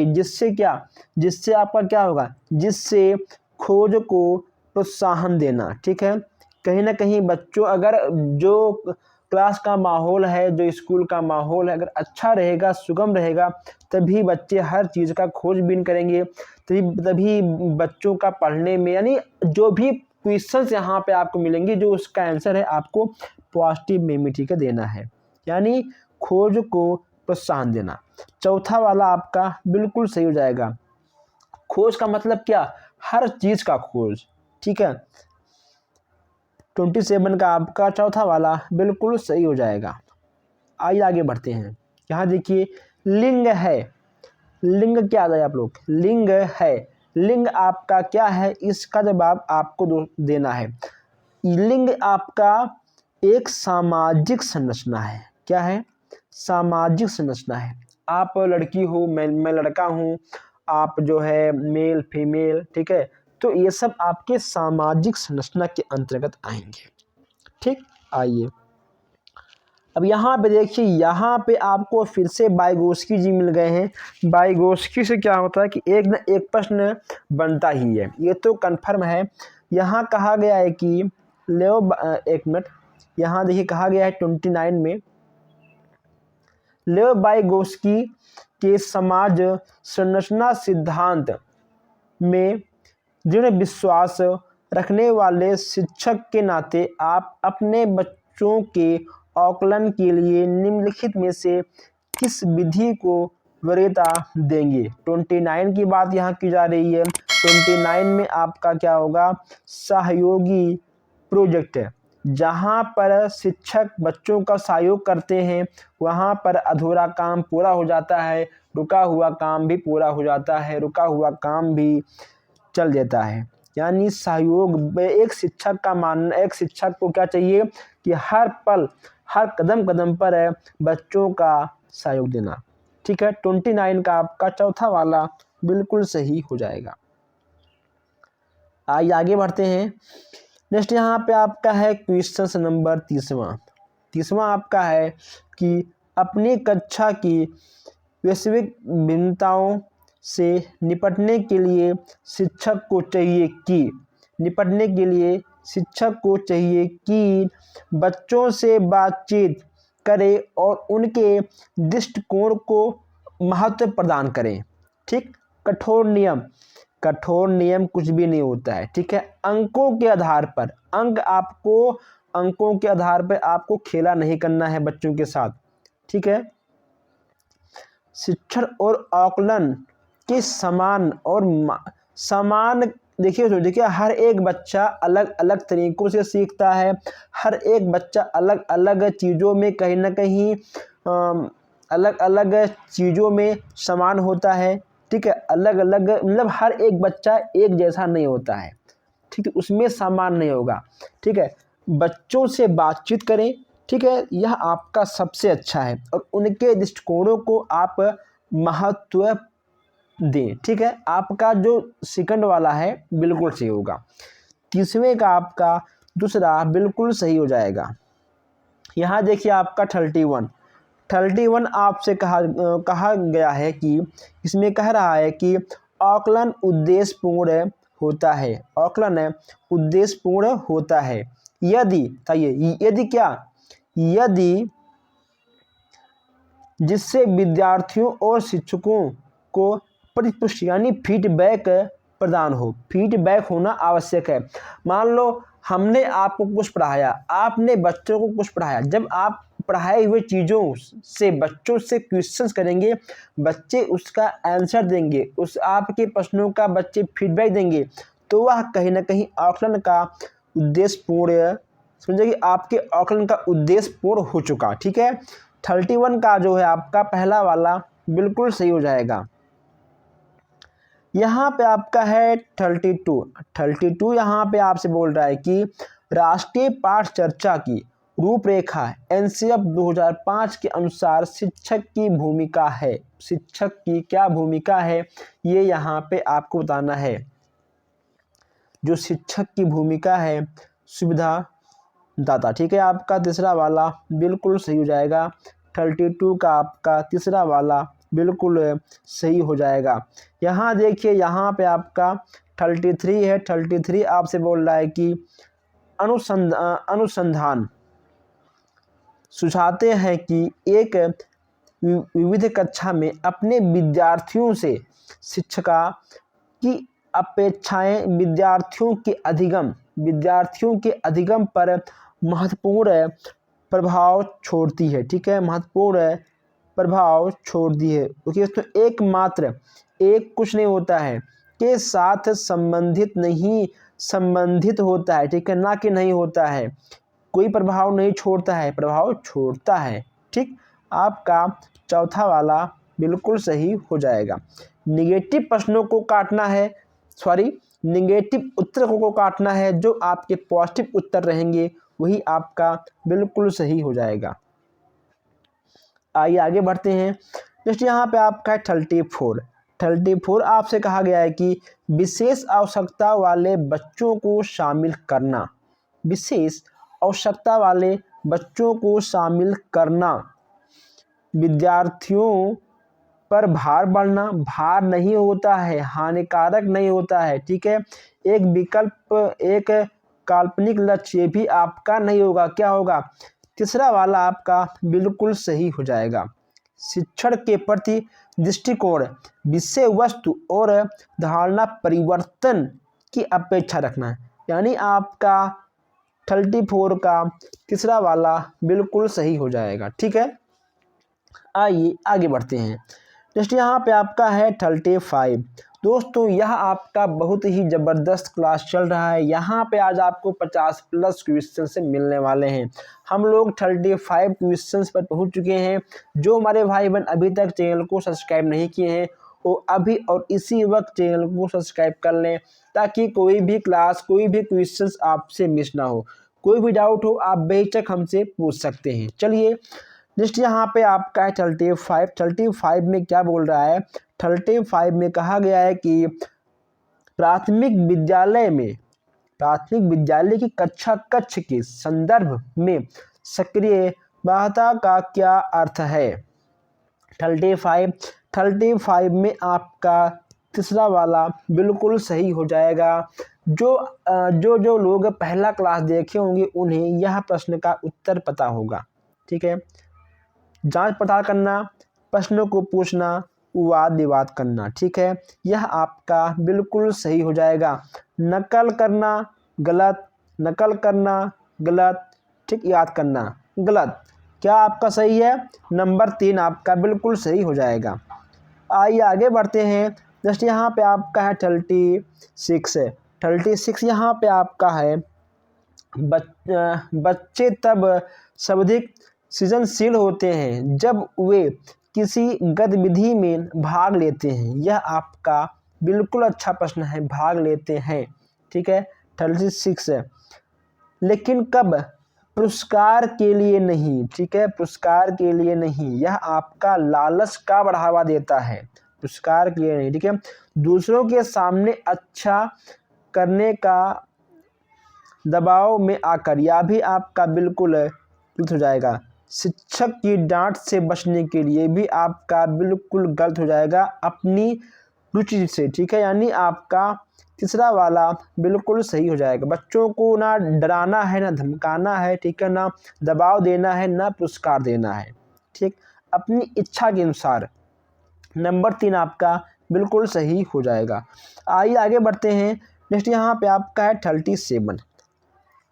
जिससे आपका क्या होगा? जिससे खोज को प्रोत्साहन देना, ठीक है। कहीं ना कहीं बच्चों, अगर जो क्लास का माहौल है, जो स्कूल का माहौल है, अगर अच्छा रहेगा, सुगम रहेगा, तभी बच्चे हर चीज़ का खोजबीन करेंगे। तभी बच्चों का पढ़ने में, यानी जो भी क्वेश्चंस यहाँ पे आपको मिलेंगे, जो उसका आंसर है आपको पॉजिटिव मेमिटी का देना है, यानी खोज को प्रोत्साहन देना। चौथा वाला आपका बिल्कुल सही हो जाएगा। खोज का मतलब क्या? हर चीज़ का खोज, ठीक है। 27 का आपका चौथा वाला बिल्कुल सही हो जाएगा। आइए आगे बढ़ते हैं। यहाँ देखिए लिंग है। लिंग क्या आता है आप लोग? लिंग है। लिंग आपका क्या है? इसका जवाब आपको देना है। लिंग आपका एक सामाजिक संरचना है। क्या है? सामाजिक संरचना है। आप लड़की हो, मैं लड़का हूँ, आप जो है मेल फीमेल, ठीक है, तो ये सब आपके सामाजिक संरचना के अंतर्गत आएंगे, ठीक। आइए अब यहाँ पे देखिए, यहाँ पे आपको फिर से वाइगोत्स्की जी मिल गए हैं। वाइगोत्स्की से क्या होता है कि एक न एक प्रश्न बनता ही है, ये तो कन्फर्म है। यहाँ कहा गया है कि एक मिनट, यहाँ देखिए कहा गया है 29 में, लेव वाइगोत्स्की के समाज संरचना सिद्धांत में दृढ़ विश्वास रखने वाले शिक्षक के नाते आप अपने बच्चों के आकलन के लिए निम्नलिखित में से किस विधि को वरीयता देंगे। 29 की बात यहाँ की जा रही है। 29 में आपका क्या होगा, सहयोगी प्रोजेक्ट है, जहाँ पर शिक्षक बच्चों का सहयोग करते हैं, वहाँ पर अधूरा काम पूरा हो जाता है, रुका हुआ काम भी पूरा हो जाता है, रुका हुआ काम भी चल देता है। यानी सहयोग, एक शिक्षक का मानना, एक शिक्षक को क्या चाहिए कि हर पल हर कदम कदम पर बच्चों का सहयोग देना। ठीक है, 29 का आपका चौथा वाला बिल्कुल सही हो जाएगा। आइए आगे बढ़ते हैं। नेक्स्ट यहाँ पे आपका है क्वेश्चन नंबर 30वां आपका है कि अपनी कक्षा की वैश्विक भिन्नताओं से निपटने के लिए शिक्षक को चाहिए कि बच्चों से बातचीत करे और उनके दृष्टिकोण को महत्व प्रदान करें। ठीक, कठोर नियम कुछ भी नहीं होता है। ठीक है, अंकों के आधार पर आपको खेला नहीं करना है बच्चों के साथ। ठीक है, शिक्षण और आकलन के समान देखिए हर एक बच्चा अलग अलग तरीकों से सीखता है। हर एक बच्चा अलग अलग चीज़ों में कहीं ना कहीं अलग अलग चीज़ों में समान होता है। ठीक है, अलग अलग मतलब हर एक बच्चा एक जैसा नहीं होता है। ठीक है, उसमें समान नहीं होगा। ठीक है, बच्चों से बातचीत करें। ठीक है, यह आपका सबसे अच्छा है और उनके दृष्टिकोणों को आप महत्व दें। ठीक है, आपका जो सेकंड वाला है बिल्कुल सही होगा। 30वें का आपका दूसरा बिल्कुल सही हो जाएगा। यहाँ देखिए आपका 31 आपसे कहा गया है कि इसमें कह रहा है कि आकलन उद्देश्यपूर्ण होता है यदि जिससे विद्यार्थियों और शिक्षकों को प्रतिपुष्टि यानी फीडबैक प्रदान हो। फीडबैक होना आवश्यक है। मान लो हमने आपको कुछ पढ़ाया, आपने बच्चों को कुछ पढ़ाया, जब आप पढ़ाए हुए चीज़ों से बच्चों से क्वेश्चंस करेंगे, बच्चे उसका आंसर देंगे, उस आपके प्रश्नों का बच्चे फीडबैक देंगे, तो वह कहीं ना कहीं आकलन का उद्देश्यपूर्ण, समझे कि आपके आकलन का उद्देश्य पूर्ण हो चुका। ठीक है, 31 का जो है आपका पहला वाला बिल्कुल सही हो जाएगा। यहाँ पे आपका है 32 यहाँ पे आपसे बोल रहा है कि राष्ट्रीय पाठ चर्चा की रूपरेखा एनसीएफ 2005 के अनुसार शिक्षक की क्या भूमिका है, ये यहाँ पे आपको बताना है। जो शिक्षक की भूमिका है सुविधा दाता। ठीक है, आपका तीसरा वाला बिल्कुल सही हो जाएगा। 32 का आपका तीसरा वाला बिल्कुल सही हो जाएगा। यहाँ देखिए, यहाँ पे आपका 33 है। 33 आपसे बोल रहा है कि अनुसंधान सुझाते हैं कि एक विविध कक्षा में अपने विद्यार्थियों से शिक्षिका की अपेक्षाएं विद्यार्थियों के अधिगम पर महत्वपूर्ण प्रभाव छोड़ती है। ठीक है, महत्वपूर्ण प्रभाव छोड़ती है, क्योंकि इसमें एक कुछ नहीं होता है के साथ संबंधित होता है। ठीक है, ना कि नहीं होता है। कोई प्रभाव नहीं छोड़ता है, प्रभाव छोड़ता है। ठीक, आपका चौथा वाला बिल्कुल सही हो जाएगा। निगेटिव प्रश्नों को काटना है, निगेटिव उत्तर को काटना है, जो आपके पॉजिटिव उत्तर रहेंगे वही आपका बिल्कुल सही हो जाएगा। आइए आगे बढ़ते हैं। नेक्स्ट यहाँ पे आपका है 34 आपसे कहा गया है कि विशेष आवश्यकता वाले बच्चों को शामिल करना। विशेष आवश्यकता वाले बच्चों को शामिल करना, विद्यार्थियों पर भार बढ़ना, भार नहीं होता है, हानिकारक नहीं होता है, ठीक है। एक विकल्प, एक काल्पनिक लक्ष्य, ये भी आपका नहीं होगा, क्या होगा, तीसरा वाला आपका बिल्कुल सही हो जाएगा। शिक्षण के प्रति दृष्टिकोण, विषय वस्तु और धारणा परिवर्तन की अपेक्षा रखना है, यानी आपका 34 का तीसरा वाला बिल्कुल सही हो जाएगा, ठीक है। आइए आगे बढ़ते हैं। नेक्स्ट यहाँ पे आपका है 35। दोस्तों यह आपका बहुत ही ज़बरदस्त क्लास चल रहा है। यहाँ पे आज आपको 50+ क्वेश्चन से मिलने वाले हैं। हम लोग 35 क्वेश्चंस पर पहुँच चुके हैं। जो हमारे भाई बहन अभी तक चैनल को सब्सक्राइब नहीं किए हैं वो अभी और इसी वक्त चैनल को सब्सक्राइब कर लें, ताकि कोई भी क्लास, कोई भी क्वेश्चंस आपसे मिस ना हो। कोई भी डाउट हो आप बेशक हमसे पूछ सकते हैं। चलिए नेक्स्ट यहाँ पे आपका है 35 में क्या बोल रहा है। 35 में कहा गया है कि प्राथमिक विद्यालय की कक्ष के संदर्भ में सक्रिय बाध्यता का क्या अर्थ है। 35 में आपका तीसरा वाला बिल्कुल सही हो जाएगा। जो लोग पहला क्लास देखे होंगे उन्हें यह प्रश्न का उत्तर पता होगा, ठीक है। जांच पड़ताल करना, प्रश्नों को पूछना, वाद विवाद करना, ठीक है, यह आपका बिल्कुल सही हो जाएगा। नकल करना गलत, ठीक, याद करना गलत, क्या आपका सही है। नंबर 3 आपका बिल्कुल सही हो जाएगा। आइए आगे बढ़ते हैं। जस्ट यहाँ पे आपका है 36 यहाँ पे आपका है बच्चे तब सर्वाधिक सृजनशील होते हैं जब वे किसी गतिविधि में भाग लेते हैं। यह आपका बिल्कुल अच्छा प्रश्न है, भाग लेते हैं, ठीक है। 36 लेकिन कब, पुरस्कार के लिए नहीं, ठीक है, पुरस्कार के लिए नहीं, यह आपका लालच का बढ़ावा देता है, पुरस्कार के लिए नहीं, ठीक है। दूसरों के सामने अच्छा करने का दबाव में आकर, यह भी आपका बिल्कुल गलत हो जाएगा। शिक्षक की डांट से बचने के लिए भी आपका बिल्कुल गलत हो जाएगा, अपनी रुचि से, ठीक है, यानी आपका तीसरा वाला बिल्कुल सही हो जाएगा। बच्चों को ना डराना है, ना धमकाना है, ठीक है, ना दबाव देना है, ना पुरस्कार देना है, ठीक, अपनी इच्छा के अनुसार। नंबर 3 आपका बिल्कुल सही हो जाएगा। आइए आगे बढ़ते हैं। नेक्स्ट यहाँ पे आपका है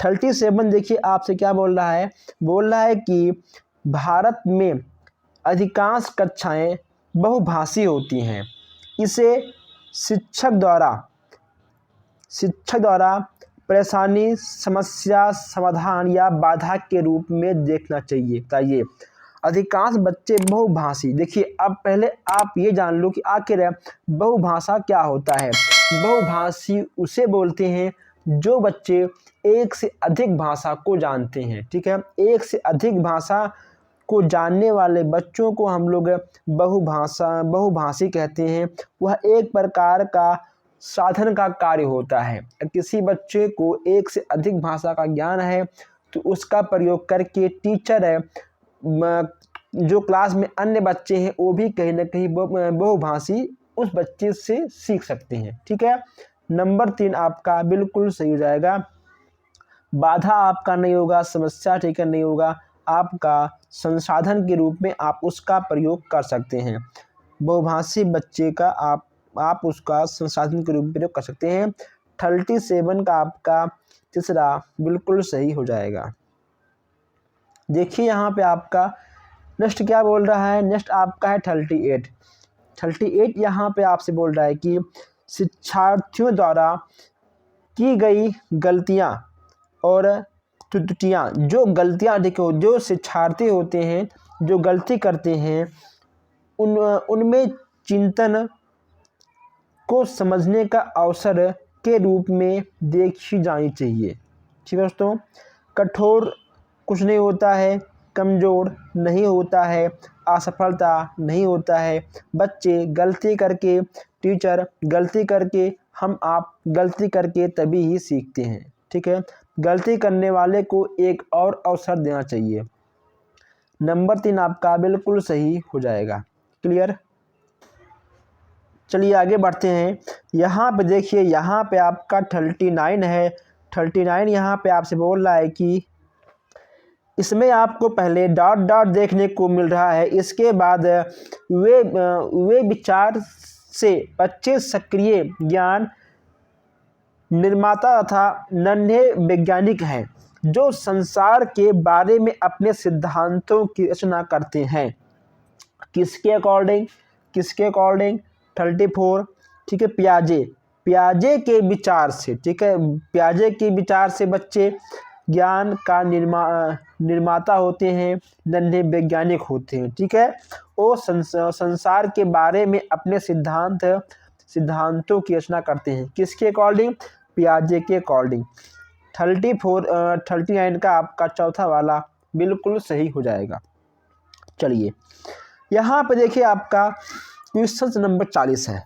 37 देखिए आपसे क्या बोल रहा है। बोल रहा है कि भारत में अधिकांश कक्षाएं बहुभाषी होती हैं। इसे शिक्षक द्वारा परेशानी, समस्या, समाधान या बाधा के रूप में देखना चाहिए। बताइए, अधिकांश बच्चे बहुभाषी। देखिए अब पहले आप ये जान लो कि आखिर बहुभाषा क्या होता है। बहुभाषी उसे बोलते हैं जो बच्चे एक से अधिक भाषा को जानते हैं, ठीक है। एक से अधिक भाषा को जानने वाले बच्चों को हम लोग बहुभाषी कहते हैं। वह एक प्रकार का साधन का कार्य होता है। किसी बच्चे को एक से अधिक भाषा का ज्ञान है तो उसका प्रयोग करके टीचर है, जो क्लास में अन्य बच्चे हैं वो भी कहीं ना कहीं बहुभाषी उस बच्चे से सीख सकते हैं, ठीक है। नंबर 3 आपका बिल्कुल सही हो जाएगा। बाधा आपका नहीं होगा, समस्या, ठीक है, नहीं होगा, आपका संसाधन के रूप में आप उसका प्रयोग कर सकते हैं। बहुभाषी बच्चे का आप उसका संसाधन के रूप में प्रयोग कर सकते हैं। 37 का आपका तीसरा बिल्कुल सही हो जाएगा। देखिए यहाँ पे आपका नेक्स्ट क्या बोल रहा है। नेक्स्ट आपका है 38 यहाँ पे आपसे बोल रहा है कि शिक्षार्थियों द्वारा की गई गलतियाँ और त्रुटियाँ, जो गलतियाँ, देखो जो शिक्षार्थी होते हैं जो गलती करते हैं उनमें चिंतन को समझने का अवसर के रूप में देखी जानी चाहिए, ठीक है दोस्तों। कठोर कुछ नहीं होता है, कमज़ोर नहीं होता है, असफलता नहीं होता है। बच्चे गलती करके, टीचर गलती करके, हम आप गलती करके तभी ही सीखते हैं, ठीक है। गलती करने वाले को एक और अवसर देना चाहिए। नंबर 3 आपका बिल्कुल सही हो जाएगा। क्लियर। चलिए आगे बढ़ते हैं। यहाँ पे देखिए, यहाँ पे आपका 39 है। 39 यहाँ पे आपसे बोल रहा है कि इसमें आपको पहले डॉट डॉट देखने को मिल रहा है, इसके बाद वे विचार से बच्चे सक्रिय ज्ञान निर्माता तथा नन्हे वैज्ञानिक हैं जो संसार के बारे में अपने सिद्धांतों की रचना करते हैं। किसके अकॉर्डिंग? 34, ठीक है, पियाजे के विचार से, ठीक है, पियाजे के विचार से बच्चे ज्ञान का निर्माता होते हैं, नन्हे वैज्ञानिक होते हैं, ठीक है। वो संसार के बारे में अपने सिद्धांतों की रचना करते हैं। किसके अकॉर्डिंग? पियाजे के अकॉर्डिंग। 39 का आपका चौथा वाला बिल्कुल सही हो जाएगा। चलिए यहाँ पे देखिए, आपका क्वेश्चन नंबर 40 है।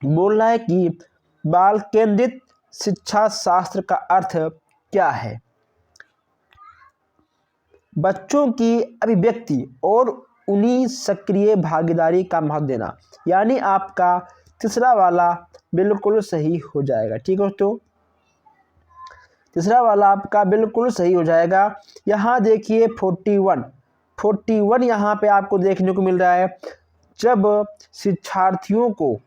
बोल रहा है कि बाल केंद्रित शिक्षा शास्त्र का अर्थ क्या है? बच्चों की अभिव्यक्ति और उन्हीं सक्रिय भागीदारी का महत्व देना, यानी आपका तीसरा वाला बिल्कुल सही हो जाएगा। ठीक है दोस्तों, तीसरा वाला आपका बिल्कुल सही हो जाएगा। यहाँ देखिए 41 यहाँ पे आपको देखने को मिल रहा है। जब शिक्षार्थियों को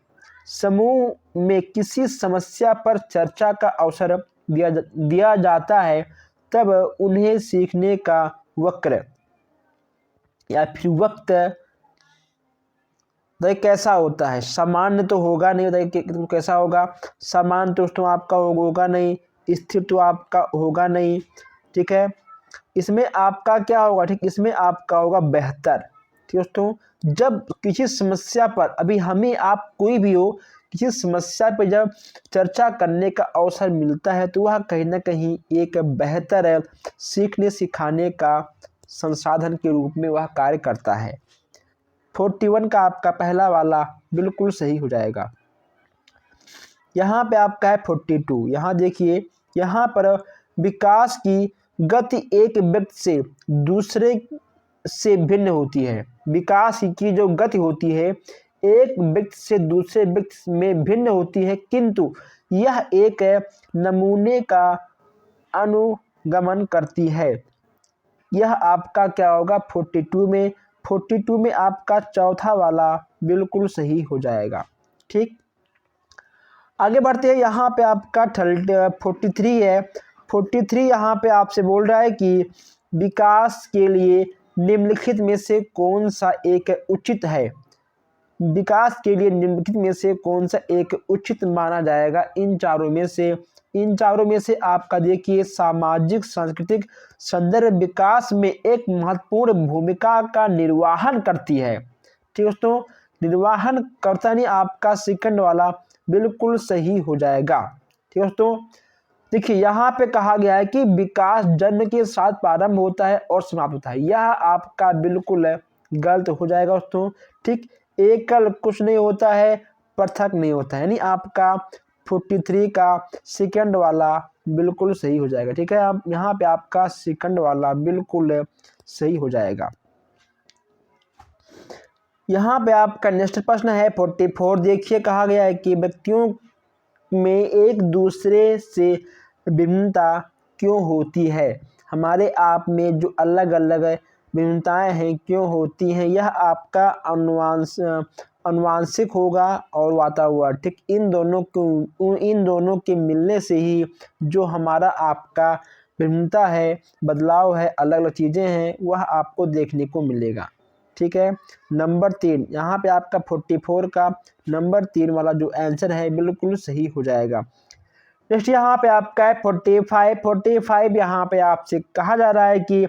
समूह में किसी समस्या पर चर्चा का अवसर दिया जाता है, तब उन्हें सीखने का वक्र या फिर वक्त कैसा होता है? सामान्य तो होगा नहीं, तो कैसा होगा? सामान्य दोस्तों आपका होगा नहीं, स्थिर तो आपका होगा नहीं, ठीक है। इसमें आपका क्या होगा? ठीक, इसमें आपका होगा बेहतर। ठीक दोस्तों, जब किसी समस्या पर, अभी हमें आप कोई भी हो, किसी समस्या पर जब चर्चा करने का अवसर मिलता है, तो वह कहीं ना कहीं एक बेहतर सीखने सिखाने का संसाधन के रूप में वह कार्य करता है। 41 का आपका पहला वाला बिल्कुल सही हो जाएगा। यहाँ पे आपका है 42। यहाँ देखिए, यहाँ पर विकास की गति एक व्यक्ति से दूसरे से भिन्न होती है। विकास की जो गति होती है एक व्यक्ति से दूसरे व्यक्ति में भिन्न होती है, किंतु यह एक नमूने का अनुगमन करती है। यह आपका क्या होगा? 42 में आपका चौथा वाला बिल्कुल सही हो जाएगा। ठीक, आगे बढ़ते हैं। यहाँ पे आपका 43 है। 43 यहाँ पे आपसे बोल रहा है कि विकास के लिए निम्नलिखित में से कौन सा एक उचित है? विकास के लिए निम्नलिखित में से कौन सा एक उचित माना जाएगा? इन चारों में से आपका देखिए, सामाजिक सांस्कृतिक संदर्भ विकास में एक महत्वपूर्ण भूमिका का निर्वहन करती है। ठीक दोस्तों, निर्वहन करता नहीं, आपका सेकंड वाला बिल्कुल सही हो जाएगा। ठीक दोस्तों, देखिए यहाँ पे कहा गया है कि विकास जन्म के साथ प्रारंभ होता है और समाप्त होता है। यह आपका बिल्कुल गलत हो जाएगा दोस्तों। ठीक, एकल कुछ नहीं होता है, पृथक नहीं होता है, यानी आपका 43 का सेकंड वाला बिल्कुल सही हो जाएगा। ठीक है, आप यहाँ पे आपका सेकंड वाला बिल्कुल सही हो जाएगा। यहाँ पे आपका नेक्स्ट प्रश्न है 44। देखिए, कहा गया है कि व्यक्तियों में एक दूसरे से भिन्नता क्यों होती है? हमारे आप में जो अलग अलग भिन्नताएं हैं क्यों होती हैं? यह आपका अनुवांशिक होगा और वातावरण। ठीक, इन दोनों के मिलने से ही जो हमारा आपका भिन्नता है, बदलाव है, अलग अलग चीज़ें हैं, वह आपको देखने को मिलेगा। ठीक है, नंबर 3 यहाँ पे आपका 44 का नंबर 3 वाला जो आंसर है बिल्कुल सही हो जाएगा। नेक्स्ट यहाँ पे आपका है 45 यहाँ पे आपसे कहा जा रहा है कि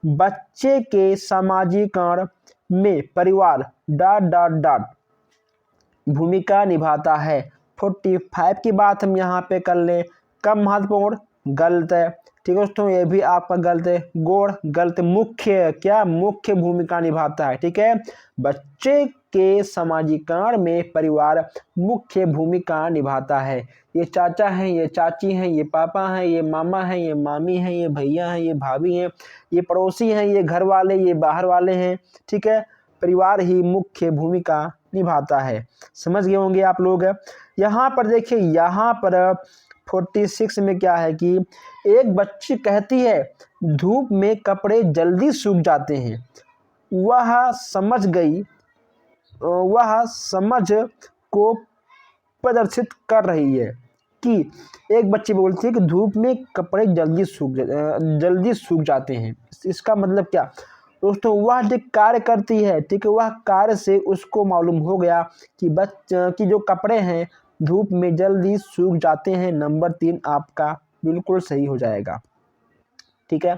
बच्चे के सामाजिकरण में परिवार ... भूमिका निभाता है। 45 की बात हम यहाँ पे कर लें, कम महत्वपूर्ण, गलत है। ठीक है दोस्तों, ये भी आपका गलत है, गौड़ गलत। मुख्य भूमिका निभाता है। ठीक है, बच्चे के समाजीकरण में परिवार मुख्य भूमिका निभाता है। ये चाचा हैं, ये चाची हैं, ये पापा हैं, ये मामा हैं, ये मामी हैं, ये भैया हैं, ये भाभी हैं, ये पड़ोसी हैं, ये घर वाले, ये बाहर वाले हैं। ठीक है, परिवार ही मुख्य भूमिका निभाता है। समझ गए होंगे आप लोग। यहाँ पर देखिए, यहाँ पर 46 में क्या है कि एक बच्ची कहती है धूप में कपड़े जल्दी सूख जाते हैं। वह समझ को प्रदर्शित कर रही है कि एक बच्ची बोलती है कि धूप में कपड़े जल्दी सूख जाते हैं। इसका मतलब क्या दोस्तों, वह जो कार्य करती है, ठीक है, वह कार्य से उसको मालूम हो गया कि जो कपड़े हैं धूप में जल्दी सूख जाते हैं। नंबर 3 आपका बिल्कुल सही हो जाएगा। ठीक है,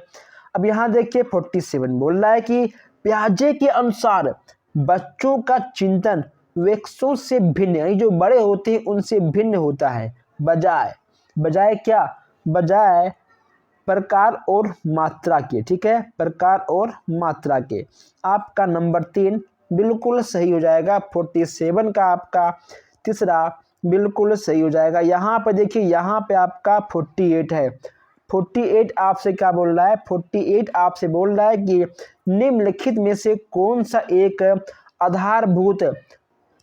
अब यहाँ देखिए 47 बोल रहा है कि पियाजे के अनुसार बच्चों का चिंतन वृक्षों से भिन्न, यानी जो बड़े होते हैं उनसे भिन्न होता है। बजाय क्या, बजाय प्रकार और मात्रा के। ठीक है, प्रकार और मात्रा के। आपका नंबर 3 बिल्कुल सही हो जाएगा। 47 का आपका तीसरा बिल्कुल सही हो जाएगा। यहाँ पर देखिए, यहाँ पे आपका 48 है। 48 आपसे क्या बोल रहा है, 48 आपसे बोल रहा है कि निम्नलिखित में से कौन सा एक आधारभूत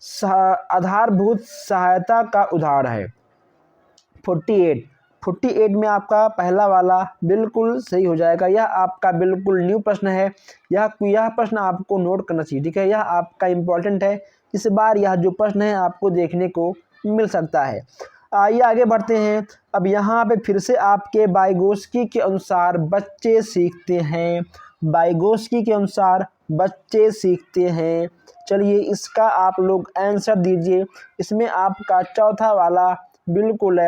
सहायता का उदाहरण है। 48 में आपका पहला वाला बिल्कुल सही हो जाएगा। यह आपका बिल्कुल न्यू प्रश्न है। यह प्रश्न आपको नोट करना चाहिए। ठीक है, यह आपका इम्पोर्टेंट है। इस बार यह जो प्रश्न है आपको देखने को मिल सकता है। आइए आगे बढ़ते हैं। अब यहाँ पे फिर से आपके वाइगोत्स्की के अनुसार बच्चे सीखते हैं। वाइगोत्स्की के अनुसार बच्चे सीखते हैं। चलिए इसका आप लोग आंसर दीजिए। इसमें आपका चौथा वाला बिल्कुल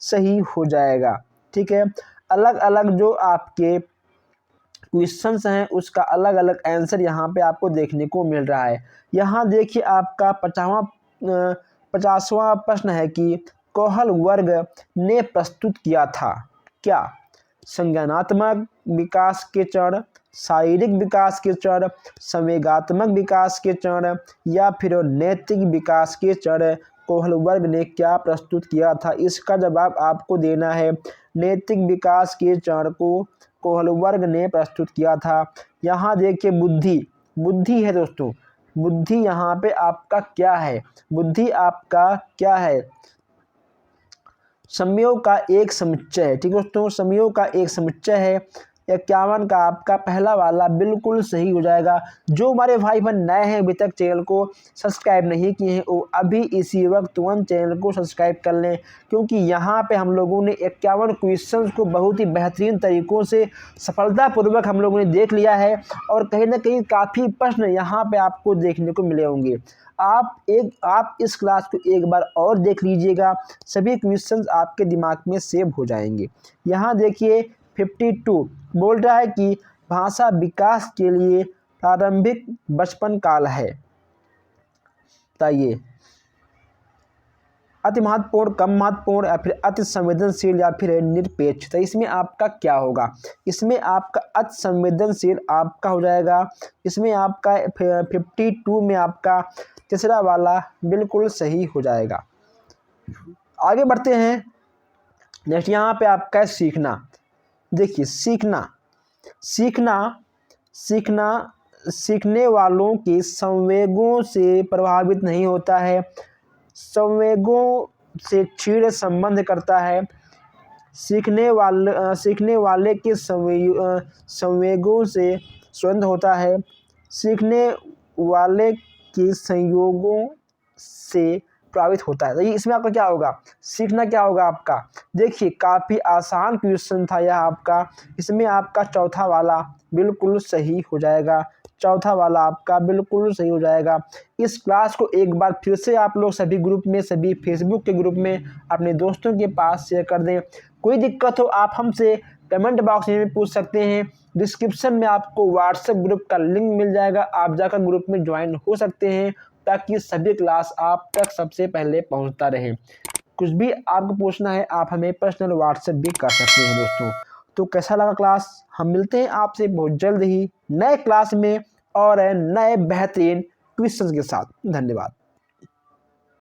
सही हो जाएगा। ठीक है, अलग अलग जो आपके क्वेश्चंस हैं उसका अलग अलग आंसर यहाँ पे आपको देखने को मिल रहा है। यहाँ देखिए आपका 50वां प्रश्न है कि कोहल वर्ग ने प्रस्तुत किया था क्या। संज्ञानात्मक विकास के चरण, शारीरिक विकास के चरण, संवेगात्मक विकास के चरण या फिर नैतिक विकास के चरण कोहल वर्ग ने क्या प्रस्तुत किया था। इसका जवाब आपको देना है। नैतिक विकास के चरण को कोहल वर्ग ने प्रस्तुत किया था। यहाँ देखिए बुद्धि है दोस्तों। बुद्धि यहाँ पे आपका क्या है, बुद्धि आपका क्या है, समयों का एक समुच्चय है। ठीक है दोस्तों, समयों का एक समुच्चय है। 51 का आपका पहला वाला बिल्कुल सही हो जाएगा। जो हमारे भाई बहन नए हैं, अभी तक चैनल को सब्सक्राइब नहीं किए हैं, वो अभी इसी वक्त तुरंत चैनल को सब्सक्राइब कर लें, क्योंकि यहाँ पे हम लोगों ने 51 क्वेश्चंस को बहुत ही बेहतरीन तरीक़ों से सफलतापूर्वक हम लोगों ने देख लिया है। और कहीं ना कहीं काफ़ी प्रश्न यहाँ पर आपको देखने को मिले होंगे। आप इस क्लास को एक बार और देख लीजिएगा, सभी क्वेश्चंस आपके दिमाग में सेव हो जाएंगे। यहाँ देखिए 52 बोल रहा है कि भाषा विकास के लिए प्रारंभिक बचपन काल है। बताइए, अति महत्वपूर्ण, कम महत्वपूर्ण या फिर अति संवेदनशील या फिर निरपेक्ष। तो इसमें आपका क्या होगा, इसमें आपका अति संवेदनशील आपका हो जाएगा। इसमें आपका 52 में आपका तीसरा वाला बिल्कुल सही हो जाएगा। आगे बढ़ते हैं। नेक्स्ट यहाँ पे आपका है सीखना। देखिए सीखने वालों के संवेगों से प्रभावित नहीं होता है, संवेगों से क्षीण संबंध करता है। सीखने वाले के संवेगों से स्वतंत्र होता है, सीखने वाले के संयोगों से प्रभावित होता है। तो ये इसमें आपका क्या होगा, सीखना क्या होगा आपका। देखिए काफ़ी आसान क्वेश्चन था यह आपका। इसमें आपका चौथा वाला बिल्कुल सही हो जाएगा। चौथा वाला आपका बिल्कुल सही हो जाएगा। इस क्लास को एक बार फिर से आप लोग सभी ग्रुप में, सभी फेसबुक के ग्रुप में अपने दोस्तों के पास शेयर कर दें। कोई दिक्कत हो आप हमसे कमेंट बॉक्स में पूछ सकते हैं। डिस्क्रिप्शन में आपको व्हाट्सएप ग्रुप का लिंक मिल जाएगा, आप जाकर ग्रुप में ज्वाइन हो सकते हैं, ताकि सभी क्लास आप तक सबसे पहले पहुंचता रहे। कुछ भी आपको पूछना है आप हमें पर्सनल व्हाट्सएप भी कर सकते हैं दोस्तों। तो कैसा लगा क्लास, हम मिलते हैं आपसे बहुत जल्द ही नए क्लास में और नए बेहतरीन क्वेश्चंस के साथ। धन्यवाद।